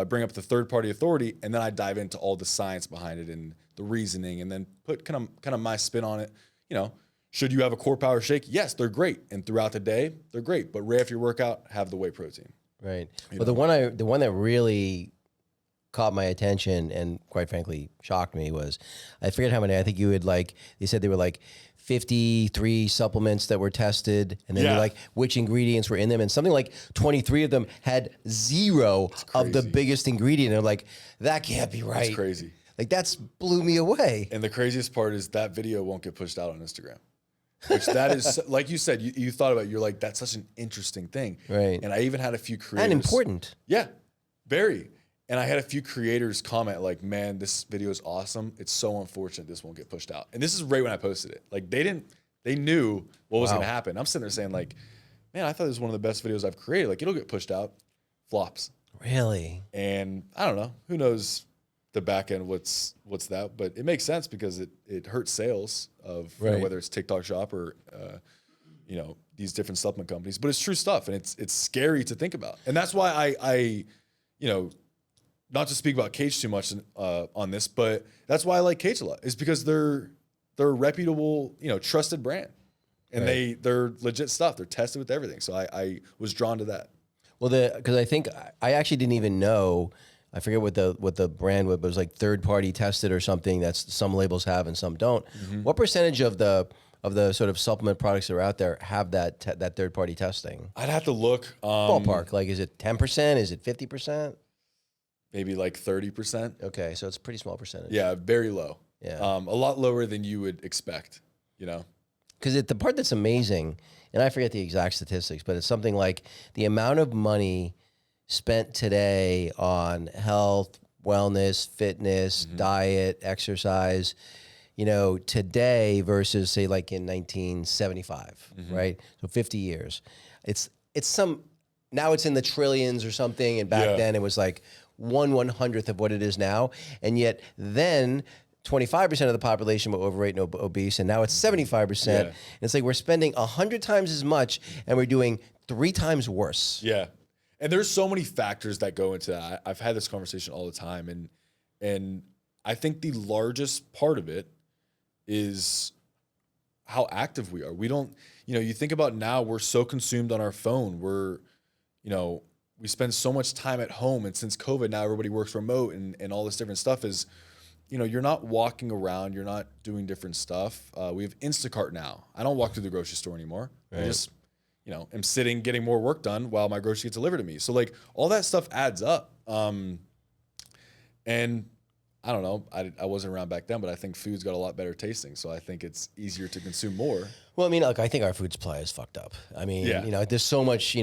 bring up the third-party authority, and then I dive into all the science behind it and the reasoning, and then put kind of my spin on it. Should you have a core power shake? Yes, they're great, and throughout the day, they're great. But right after your workout, have the whey protein. Right. Well, the one that really caught my attention and quite frankly shocked me was, I forget how many. I think they said there were like 53 supplements that were tested, and then like which ingredients were in them, and something like 23 of them had zero of the biggest ingredient. And they're like, that can't be right. That's crazy. Like that's blew me away. And the craziest part is that video won't get pushed out on Instagram. Which that is, like you said, you thought about it, you're like, that's such an interesting thing. Right. And I even had a few creators. And important. Yeah, very. And I had a few creators comment like, man, this video is awesome. It's so unfortunate this won't get pushed out. And this is right when I posted it. Like they knew what was going to happen. I'm sitting there saying like, man, I thought this was one of the best videos I've created. Like it'll get pushed out, flops. Really? And I don't know, who knows the back end, what's that, but it makes sense because it hurts sales of whether it's TikTok Shop or these different supplement companies, but it's true stuff and it's scary to think about. And that's why I not to speak about Cage too much on this, but that's why I like Cage a lot, is because they're a reputable, trusted brand, and they're legit stuff. They're tested with everything. So I was drawn to that. Well, because I think I actually didn't even know. I forget what the brand was, but it was like third party tested or something. That's some labels have and some don't. Mm-hmm. What percentage of the sort of supplement products that are out there have that third party testing? I'd have to look. Ballpark, like is it 10%? Is it 50%? Maybe like 30%. Okay, so it's a pretty small percentage. Yeah, very low. Yeah, a lot lower than you would expect. Because the part that's amazing, and I forget the exact statistics, but it's something like the amount of money spent today on health, wellness, fitness, diet, exercise, today versus say like in 1975, right? So 50 years. It's now it's in the trillions or something, and back then it was like 1/100th of what it is now, and yet then 25% of the population were overweight and obese, and now it's 75%. Yeah. And it's like we're spending 100 times as much, and we're doing 3 times worse. Yeah. And there's so many factors that go into that. I've had this conversation all the time, and I think the largest part of it is how active we are. We don't, you think about now, we're so consumed on our phone. We're, we spend so much time at home, and since COVID, now everybody works remote, and all this different stuff is, you're not walking around, you're not doing different stuff. We have Instacart now. I don't walk through the grocery store anymore. Right. I just am sitting getting more work done while my groceries get delivered to me. So like all that stuff adds up. And I don't know, I wasn't around back then, but I think food's got a lot better tasting. So I think it's easier to consume more. Well, I mean, look, I think our food supply is fucked up. I mean, there's so much,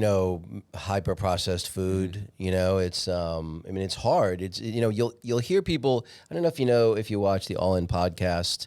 hyper processed food, it's, it's hard. It's, you'll hear people, I don't know if if you watch the All In podcast,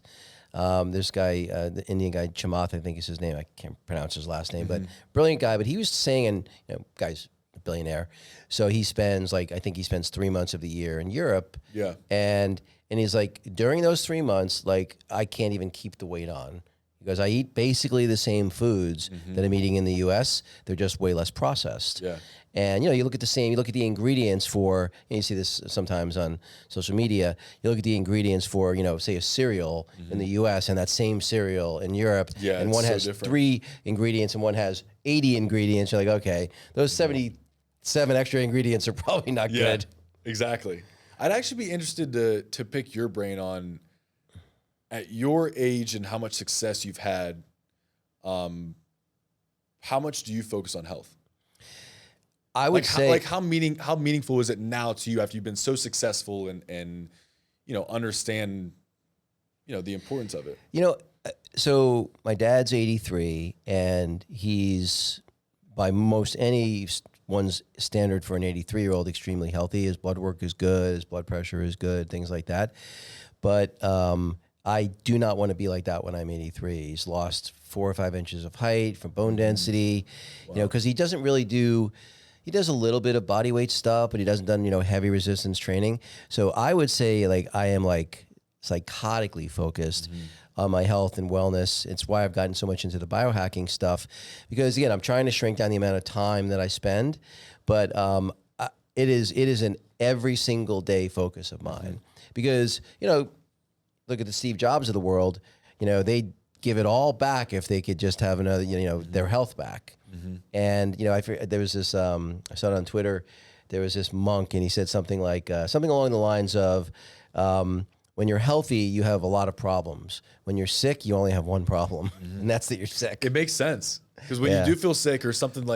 This guy, the Indian guy, Chamath, I think is his name. I can't pronounce his last name, but brilliant guy. But he was saying, and guy's a billionaire, so he spends I think he spends 3 months of the year in Europe. Yeah. And he's like, during those 3 months, I can't even keep the weight on. Because I eat basically the same foods that I'm eating in the U.S. They're just way less processed. Yeah. And you look at the ingredients for. You see this sometimes on social media. You look at the ingredients for, say a cereal in the U.S. and that same cereal in Europe. Yeah, and it's one so has different. 3 ingredients and one has 80 ingredients. You're like, okay, those 77 extra ingredients are probably not good. Exactly. I'd actually be interested to pick your brain on, at your age and how much success you've had, how much do you focus on health? I would say, how meaningful is it now to you after you've been so successful and understand the importance of it? So my dad's 83 and he's, by most anyone's standard for an 83-year-old, extremely healthy. His blood work is good, his blood pressure is good, things like that. But I do not want to be like that when I'm 83. He's lost 4 or 5 inches of height from bone density, because he doesn't really he does a little bit of body weight stuff, but he doesn't done, heavy resistance training. So I would say I am psychotically focused on my health and wellness. It's why I've gotten so much into the biohacking stuff, because again, I'm trying to shrink down the amount of time that I spend, but it is an every single day focus of mine, because, look at the Steve Jobs of the world, they'd give it all back if they could just have another, their health back. And, there was this, I saw it on Twitter, there was this monk and he said something something along the lines of, when you're healthy, you have a lot of problems. When you're sick, you only have one problem, and that's that you're sick. It makes sense, because when you do feel sick or something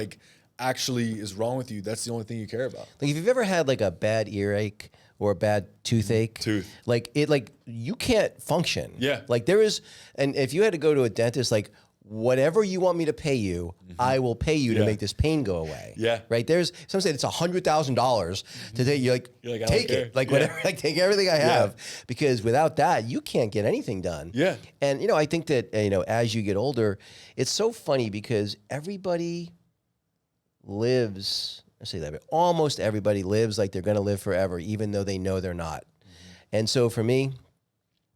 actually is wrong with you, that's the only thing you care about. If you've ever had a bad earache or a bad toothache, you can't function. Yeah. There is, and if you had to go to a dentist, whatever you want me to pay you, I will pay you to make this pain go away. Yeah. Right? There's some say it's $100,000 to take. You're You're I don't take care. it. Whatever. Take everything I have, because without that, you can't get anything done. Yeah. And I think that as you get older, it's so funny because everybody lives. I say that, but almost everybody lives like they're going to live forever, even though they know they're not. And so for me,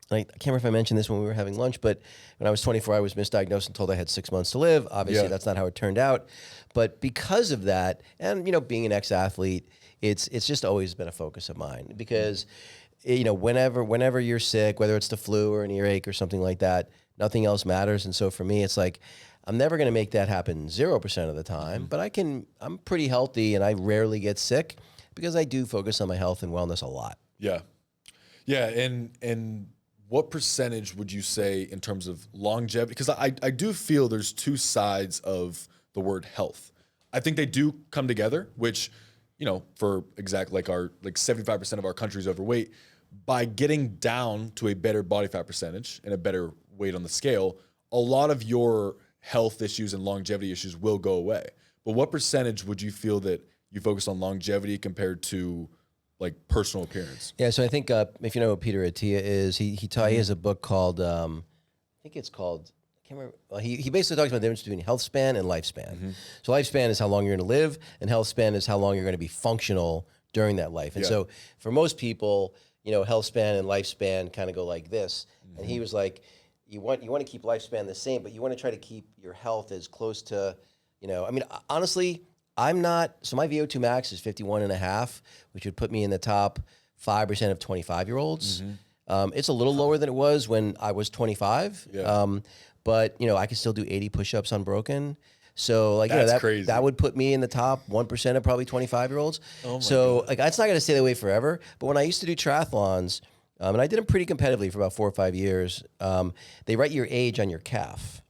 I can't remember if I mentioned this when we were having lunch, but when I was 24, I was misdiagnosed and told I had 6 months to live. Obviously, that's not how it turned out. But because of that, and being an ex-athlete, it's just always been a focus of mine, because whenever you're sick, whether it's the flu or an earache or something like that, nothing else matters. And so for me, it's I'm never going to make that happen 0% of the time, but I'm pretty healthy and I rarely get sick because I do focus on my health and wellness a lot. Yeah. Yeah. And what percentage would you say in terms of longevity? Because I do feel there's 2 sides of the word health. I think they do come together, which, for exactly 75% of our country is overweight. By getting down to a better body fat percentage and a better weight on the scale, a lot of your health issues and longevity issues will go away. But what percentage would you feel that you focus on longevity compared to personal appearance? Yeah, so I think if you know what Peter Attia is, he has a book called, I think it's called, I can't remember. Well, he basically talks about the difference between health span and lifespan. So lifespan is how long you're going to live, and health span is how long you're going to be functional during that life. And so for most people, health span and lifespan kind of go like this. And he was like, you want to keep lifespan the same, but you want to try to keep your health as close to, honestly, I'm not, so my VO2 max is 51.5, which would put me in the top 5% of 25-year-olds. It's a little lower than it was when I was 25. But, I could still do 80 push-ups unbroken. So That's crazy. That would put me in the top 1% of probably 25-year-olds. Oh my so it's not going to stay that way forever. But when I used to do triathlons, and I did them pretty competitively for about 4 or 5 years, they write your age on your calf.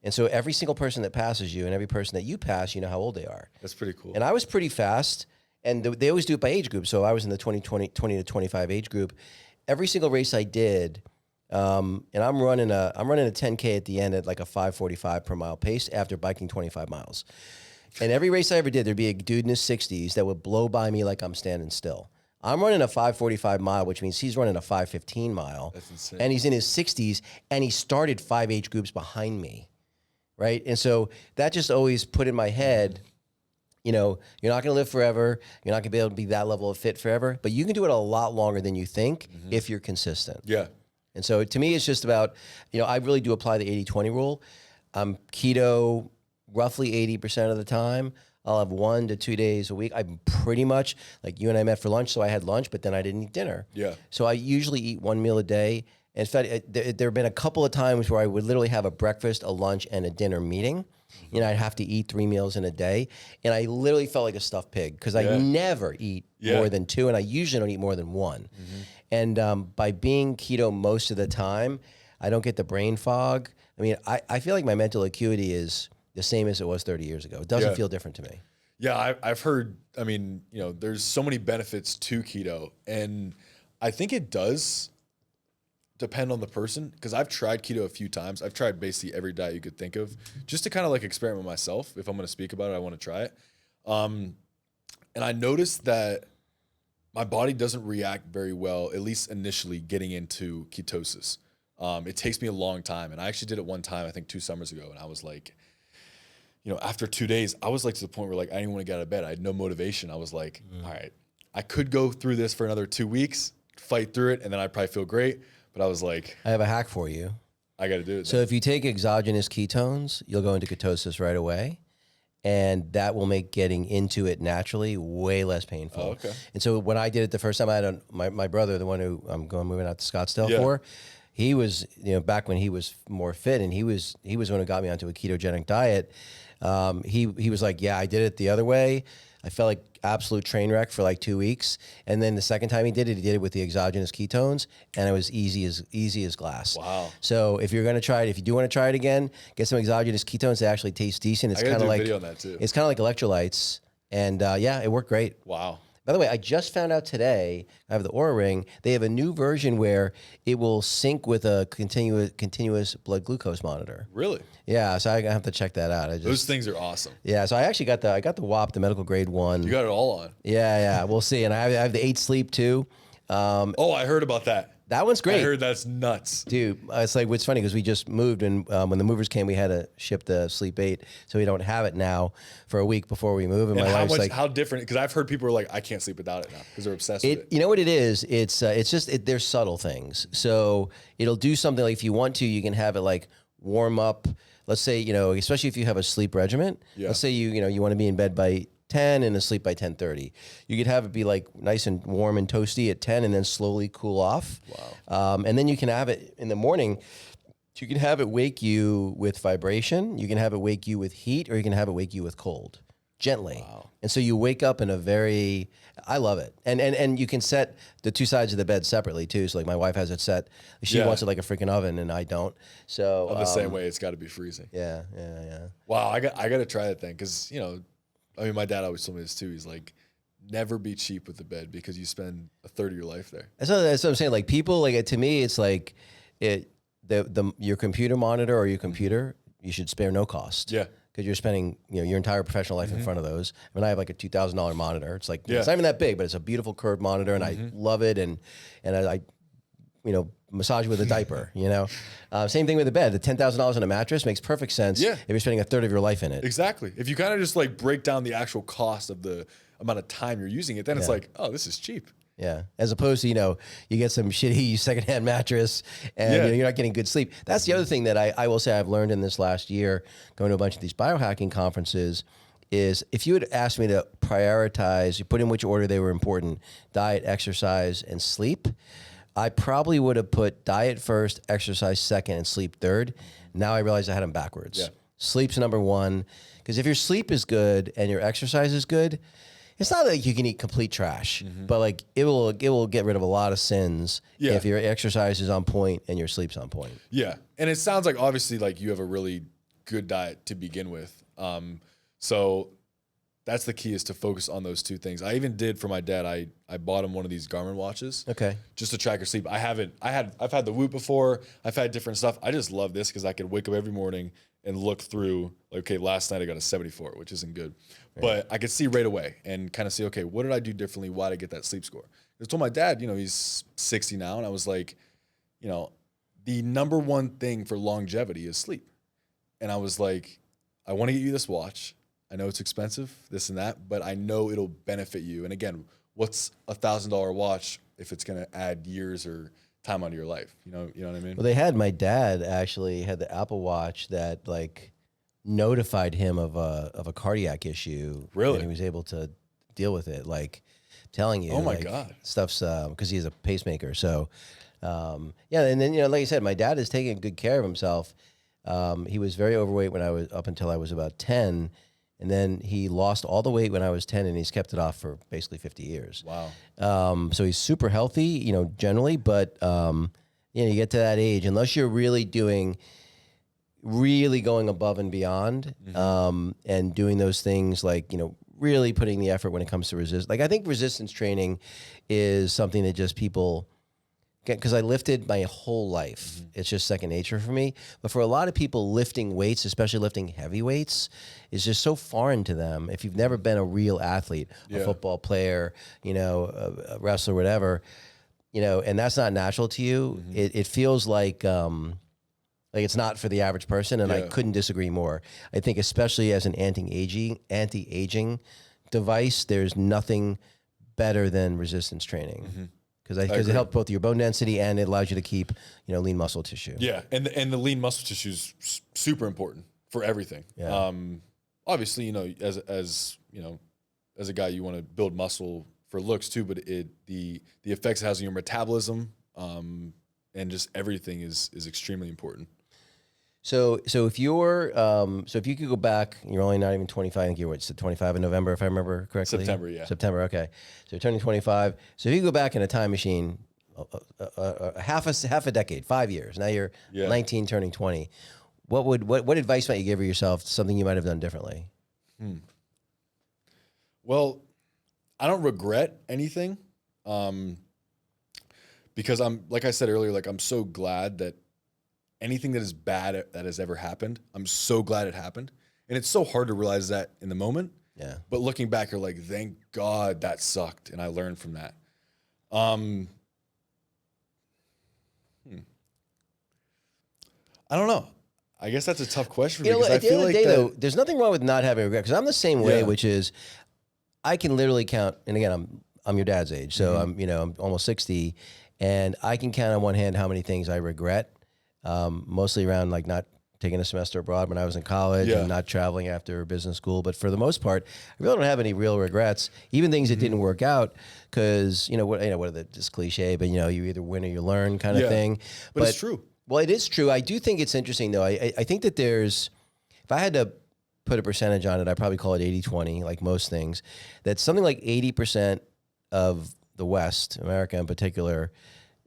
And so every single person that passes you and every person that you pass, you know how old they are. That's pretty cool. And I was pretty fast, and they always do it by age group. So I was in the 20 to 25 age group. Every single race I did, and I'm running a 10K at the end at a 5:45 per mile pace after biking 25 miles. And every race I ever did, there'd be a dude in his 60s that would blow by me like I'm standing still. I'm running a 5:45 mile, which means he's running a 5:15 mile. That's insane. And he's in his 60s, and he started 5 age groups behind me, right? And so that just always put in my head, you know, you're not going to live forever. You're not going to be able to be that level of fit forever, but you can do it a lot longer than you think if you're consistent. Yeah. And so to me, it's just about, you know, I really do apply the 80-20 rule. I'm keto roughly 80% of the time. I'll have 1 to 2 days a week. I'm pretty much like you and I met for lunch, so I had lunch, but then I didn't eat dinner. Yeah. So I usually eat 1 meal a day. In fact, there have been a couple of times where I would literally have a breakfast, a lunch, and a dinner meeting. You know, I'd have to eat 3 meals in a day. And I literally felt like a stuffed pig because I never eat more than 2, and I usually don't eat more than 1. And by being keto most of the time, I don't get the brain fog. I mean, I feel like my mental acuity is the same as it was 30 years ago. It doesn't feel different to me. Yeah, I've heard, I mean, you know, there's so many benefits to keto. And I think it does depend on the person, because I've tried keto a few times. I've tried basically every diet you could think of just to kind of like experiment myself. If I'm going to speak about it, I want to try it. And I noticed that my body doesn't react very well, at least initially getting into ketosis. It takes me a long time. And I actually did it one time, I think 2 summers ago. And I was like, you know, after 2 days, I was like to the point where like I didn't want to get out of bed. I had no motivation. I was like, all right, I could go through this for another 2 weeks, fight through it, and then I'd probably feel great. But I was like, I have a hack for you. I got to do it. So if you take exogenous ketones, you'll go into ketosis right away. And that will make getting into it naturally way less painful. Oh, okay. And so when I did it the first time, I had my brother, the one who I'm moving out to Scottsdale for, he was, you know, back when he was more fit, and he was the one who got me onto a ketogenic diet. He was like, yeah, I did it the other way. I felt like absolute train wreck for like 2 weeks. And then the second time he did it with the exogenous ketones, and it was easy as glass. Wow. So if you're going to try it, if you do want to try it again, get some exogenous ketones that actually taste decent. It's kind of like, video on that too. It's kind of like electrolytes. And yeah, it worked great. Wow. By the way, I just found out today, I have the Oura Ring, they have a new version where it will sync with a continuous blood glucose monitor. Really? Yeah, so I have to check that out. Those things are awesome. Yeah, so I actually got the WAP, the medical grade one. You got it all on. Yeah, we'll see. And I have the 8 sleep too. I heard about that. That one's great. I heard that's nuts. Dude, it's like, what's funny, because we just moved, and when the movers came, we had to ship the Sleep 8, so we don't have it now for a week before we move. And my wife's like, how different? Because I've heard people are like, I can't sleep without it now because they're obsessed with it. You know what it is? It's just there's subtle things. So it'll do something like, if you want to, you can have it like warm up. Let's say, you know, especially if you have a sleep regimen. Yeah. Let's say you want to be in bed by 10 and asleep by 10:30. You could have it be like nice and warm and toasty at 10 and then slowly cool off. Wow. And then you can have it in the morning. You can have it wake you with vibration. You can have it wake you with heat, or you can have it wake you with cold, gently. Wow. And so you wake up in I love it. And you can set the 2 sides of the bed separately too. So like my wife has it set, she wants it like a freaking oven, and I don't. So I'm the same way. It's got to be freezing. Yeah. Wow. I got to try that thing. Cause you know, I mean, my dad always told me this too. He's like, never be cheap with the bed because you spend a third of your life there. That's what I'm saying. Like people, like to me, it's like your computer monitor or your computer, you should spare no cost. Yeah. Because you're spending, your entire professional life in front of those. I mean, I have like a $2,000 monitor. It's like, it's not even that big, but it's a beautiful curved monitor, and I love it. And I massage with a diaper, Same thing with the bed. The $10,000 on a mattress makes perfect sense if you're spending a third of your life in it. Exactly. If you kind of just like break down the actual cost of the amount of time you're using it, then it's like, oh, this is cheap. Yeah. As opposed to, you get some shitty secondhand mattress and you're not getting good sleep. That's the other thing that I will say I've learned in this last year, going to a bunch of these biohacking conferences, is if you had asked me to prioritize, you put in which order they were important, diet, exercise, and sleep, I probably would have put diet first, exercise second, and sleep third. Now I realize I had them backwards. Yeah. Sleep's number one, because if your sleep is good and your exercise is good, it's not like you can eat complete trash, but like it will get rid of a lot of sins if your exercise is on point and your sleep's on point. Yeah, and it sounds like obviously like you have a really good diet to begin with. So that's the key, is to focus on those two things. I even did for my dad. I bought him one of these Guttman watches. Okay. Just to track your sleep. I've had the Whoop before. I've had different stuff. I just love this because I could wake up every morning and look through, like, okay, last night I got a 74, which isn't good. Right. But I could see right away and kind of see, okay, what did I do differently? Why did I get that sleep score? I told my dad, you know, he's 60 now, and I was like, you know, the number one thing for longevity is sleep. And I was like, I want to get you this watch. I know it's expensive, this and that, but I know it'll benefit you. And again, what's $1,000 watch if it's going to add years or time onto your life? You know what I mean? Well, my dad actually had the Apple Watch that like notified him of a cardiac issue. Really? And he was able to deal with it. Like telling you, oh my like, God, stuff's because he's a pacemaker. So yeah. And then, you know, like you said, my dad is taking good care of himself. He was very overweight up until I was about 10. And then he lost all the weight when I was 10, and he's kept it off for basically 50 years. wow. So he's super healthy, you know, generally, but, you know, you get to that age, unless you're really going above and beyond, and doing those things like, you know, really putting the effort when it comes to resist. Like, I think resistance training is something that just people get, because I lifted my whole life. It's just second nature for me. But for a lot of people, lifting weights, especially lifting heavy weights, is just so foreign to them. If you've never been a real athlete, a football player, you know, a wrestler, whatever, you know, and that's not natural to you, it feels like it's not for the average person. And I couldn't disagree more. I think especially as an anti-aging device, there's nothing better than resistance training. Because it helps both your bone density, and it allows you to keep, you know, lean muscle tissue. Yeah, and the lean muscle tissue is super important for everything. Yeah. Obviously, you know, as you know, as a guy, you want to build muscle for looks too, but the effects it has on your metabolism, and just everything is extremely important. So if you're if you could go back, you're only not even 25. I think you're 25 in November, if I remember correctly. September, yeah. September, okay. So you're turning 25. So if you go back in a time machine, half a decade, 5 years. Now you're 19, turning 20. What advice might you give yourself? Something you might have done differently? Well, I don't regret anything, because like I said earlier, like, I'm so glad that anything that is bad that has ever happened, I'm so glad it happened. And it's so hard to realize that in the moment. Yeah. But looking back, you're like, thank God that sucked, and I learned from that. I don't know. I guess that's a tough question for me, because I feel like though, there's nothing wrong with not having regret, because I'm the same way, which is I can literally count, and again, I'm your dad's age, so I'm almost 60, and I can count on one hand how many things I regret. Mostly around like not taking a semester abroad when I was in college and not traveling after business school. But for the most part, I really don't have any real regrets, even things that didn't work out, because, this cliche, but, you know, you either win or you learn kind of thing. But it's true. Well, it is true. I do think it's interesting, though. I think that if I had to put a percentage on it, I'd probably call it 80-20, like most things. That something like 80% of the West, America in particular,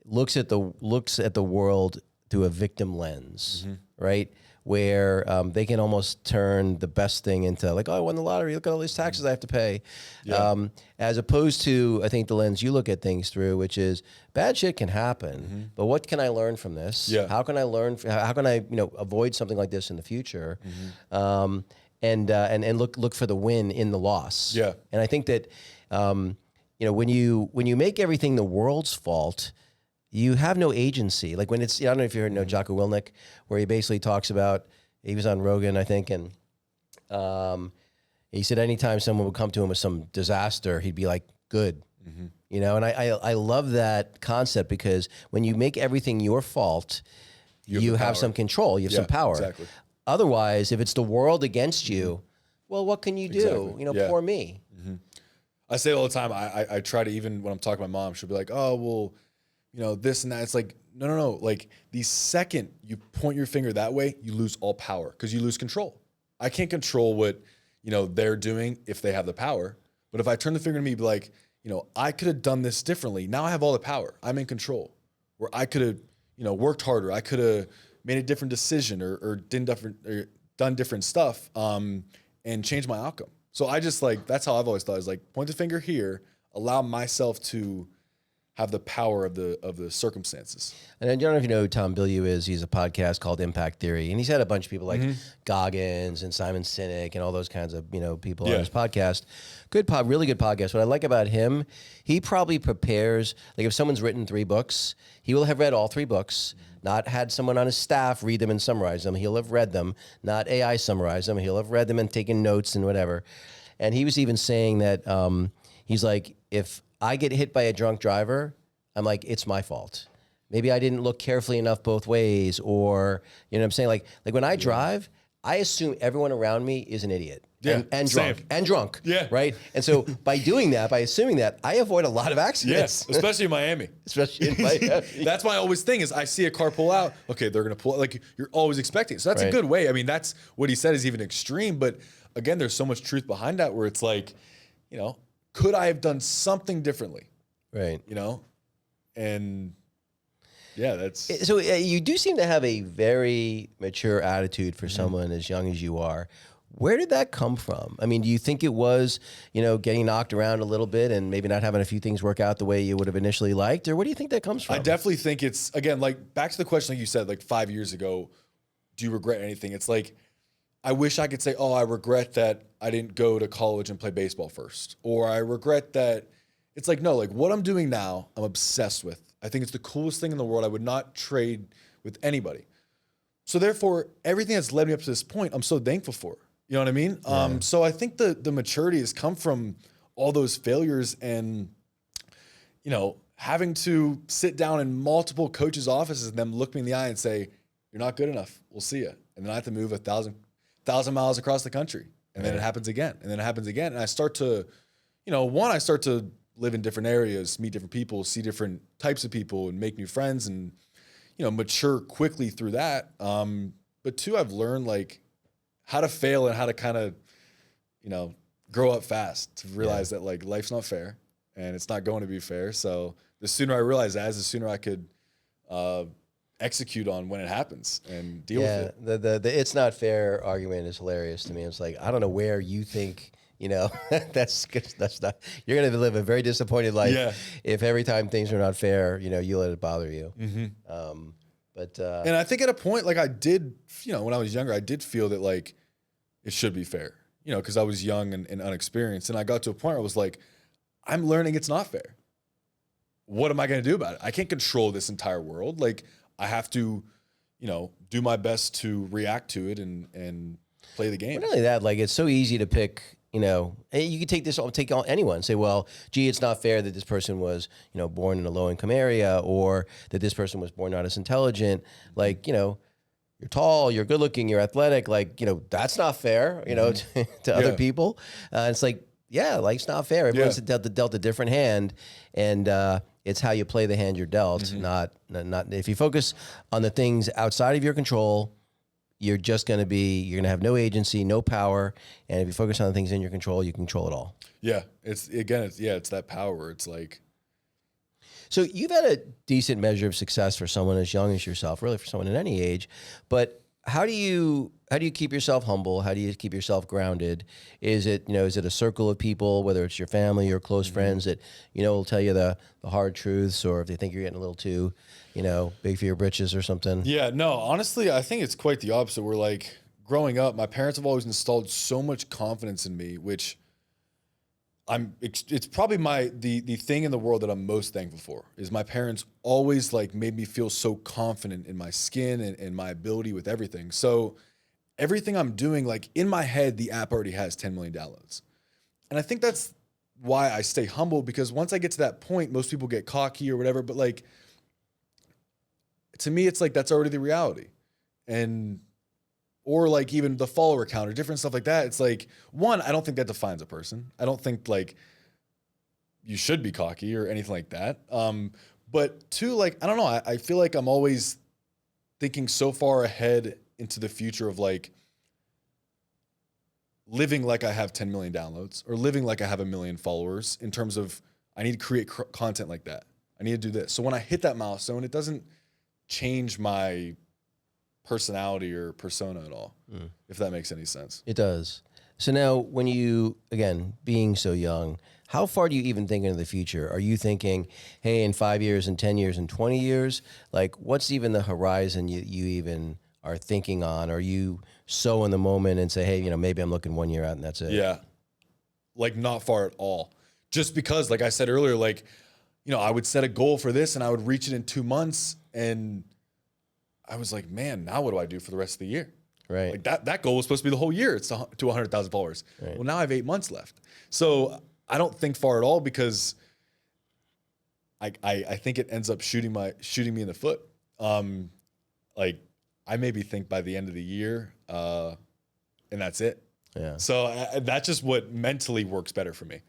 looks at the world through a victim lens, right? Where they can almost turn the best thing into like, oh, I won the lottery. Look at all these taxes I have to pay. As opposed to, I think, the lens you look at things through, which is bad shit can happen, but what can I learn from this? How can I learn? How can I, avoid something like this in the future? And look for the win in the loss. Yeah. And I think that, when you make everything the world's fault, you have no agency. Like when it's, I don't know if you heard Jocko Willink, where he basically talks about, he was on Rogan, I think, and he said anytime someone would come to him with some disaster, he'd be like, good. And I love that concept, because when you make everything your fault, you have some control, you have some power. Exactly. Otherwise, if it's the world against you, well, what can you do? Exactly. Poor me. I say it all the time. I try to, even when I'm talking to my mom, she'll be like, oh, well, this and that. It's like, no. Like, the second you point your finger that way, you lose all power, because you lose control. I can't control what, they're doing if they have the power. But if I turn the finger to me, be like, I could have done this differently. Now I have all the power. I'm in control. Where I could have, worked harder. I could have made a different decision or done different stuff, and changed my outcome. So I just like, that's how I've always thought, is like, point the finger here, allow myself to have the power of the circumstances. And I don't know if you know who Tom Bilyeu is. He's a podcast called Impact Theory, and he's had a bunch of people like Goggins and Simon Sinek and all those kinds of people on his podcast. Really good podcast. What I like about him, he probably prepares, like if someone's written 3 books, he will have read all 3 books, not had someone on his staff read them and summarize them. He'll have read them, not AI summarize them. He'll have read them and taken notes and whatever. And he was even saying that he's like, if I get hit by a drunk driver, I'm like, it's my fault. Maybe I didn't look carefully enough both ways, or, you know what I'm saying? Like when I drive, I assume everyone around me is an idiot. Yeah, and drunk. Yeah. Right. And so by doing that, by assuming that, I avoid a lot of accidents. Yes, especially in Miami. That's my always thing is I see a car pull out. Okay, they're going to pull out. Like you're always expecting. So that's a good way. I mean, that's what he said is even extreme. But again, there's so much truth behind that where it's like, could I have done something differently? Right. And yeah, that's... So you do seem to have a very mature attitude for someone as young as you are. Where did that come from? I mean, do you think it was, getting knocked around a little bit and maybe not having a few things work out the way you would have initially liked? Or where do you think that comes from? I definitely think it's, again, like back to the question like you said, like 5 years ago, do you regret anything? It's like, I wish I could say, oh, I regret that I didn't go to college and play baseball first. Or I regret that... It's like, no, like what I'm doing now, I'm obsessed with. I think it's the coolest thing in the world. I would not trade with anybody. So therefore, everything that's led me up to this point, I'm so thankful for. You know what I mean? Yeah. So I think the maturity has come from all those failures and, having to sit down in multiple coaches' offices and them look me in the eye and say, you're not good enough. We'll see you. And then I have to move 1,000 miles across the country. And then it happens again. And then it happens again. And I start to, I start to live in different areas, meet different people, see different types of people and make new friends and, mature quickly through that. But 2, I've learned like how to fail and how to kind of, grow up fast to realize that like life's not fair and it's not going to be fair. So the sooner I realize that, the sooner I could execute on when it happens and deal with it. The it's not fair argument is hilarious to me. It's like, I don't know where you think, that's not, you're going to live a very disappointed life if every time things are not fair, you let it bother you. And I think at a point, like I did, when I was younger, I did feel that like it should be fair, because I was young and unexperienced. And I got to a point where I was like, I'm learning it's not fair. What am I going to do about it? I can't control this entire world. Like I have to, do my best to react to it and play the game. Not only that, like it's so easy to pick, you could take anyone and say, well, gee, it's not fair that this person was, born in a low income area or that this person was born not as intelligent. Like, you're tall, you're good looking, you're athletic. Like, that's not fair, to other people. It's like, life's not fair. Everyone's dealt a different hand, and it's how you play the hand you're dealt. Not if you focus on the things outside of your control, you're going to have no agency, no power. And if you focus on the things in your control, you control it all. Yeah. It's that power where it's like. So you've had a decent measure of success for someone as young as yourself, really for someone at any age. But how do you keep yourself humble? How do you keep yourself grounded? Is it a circle of people, whether it's your family or close friends that, will tell you the hard truths, or if they think you're getting a little too, big for your britches or something? Yeah, no, honestly, I think it's quite the opposite. We're like, growing up, my parents have always installed so much confidence in me, which it's probably the thing in the world that I'm most thankful for is my parents always like made me feel so confident in my skin and my ability with everything. So everything I'm doing, like in my head, the app already has 10 million downloads. And I think that's why I stay humble, because once I get to that point, most people get cocky or whatever, but like, to me, it's like, that's already the reality. Or like even the follower count or different stuff like that. It's like, 1, I don't think that defines a person. I don't think like you should be cocky or anything like that. But 2, like, I don't know. I feel like I'm always thinking so far ahead into the future of like living like I have 10 million downloads or living like I have 1 million followers in terms of I need to create content like that. I need to do this. So when I hit that milestone, it doesn't change my personality or persona at all, if that makes any sense. It does. So now when you, again, being so young, how far do you even think into the future? Are you thinking, hey, in 5 years, in 10 years, in 20 years? Like, what's even the horizon you even are thinking on? Are you so in the moment and say, hey, maybe I'm looking 1 year out and that's it? Yeah. Like not far at all. Just because, like I said earlier, like, I would set a goal for this and I would reach it in 2 months. And I was like, man, now what do I do for the rest of the year? Right. Like that goal was supposed to be the whole year. It's to 100,000 followers. Right. Well, now I have 8 months left. So I don't think far at all because I think it ends up shooting me in the foot. Like I maybe think by the end of the year, and that's it. Yeah. So that's just what mentally works better for me.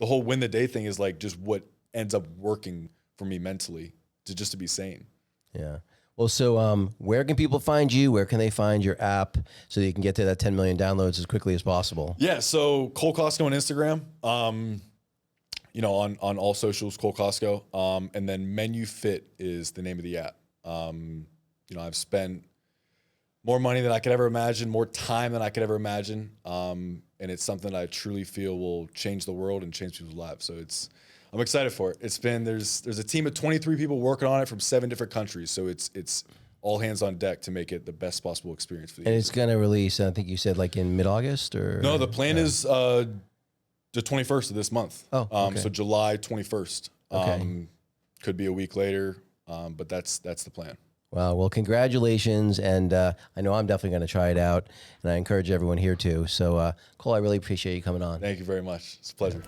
The whole win the day thing is like just what ends up working for me mentally to be sane. Yeah. Well, so where can people find you? Where can they find your app so that you can get to that 10 million downloads as quickly as possible? Yeah. So Cole Kosco on Instagram, on all socials, Cole Kosco. And then Menufit is the name of the app. I've spent more money than I could ever imagine, more time than I could ever imagine. And it's something that I truly feel will change the world and change people's lives. So I'm excited for it. There's a team of 23 people working on it from 7 different countries. So it's all hands on deck to make it the best possible experience for you. And it's going to release, I think you said like in mid-August or? No, the plan is the 21st of this month. Oh, okay. So July 21st. Okay. Could be a week later, but that's the plan. Wow. Well, congratulations. And I know I'm definitely going to try it out. And I encourage everyone here too. So, Cole, I really appreciate you coming on. Thank you very much. It's a pleasure.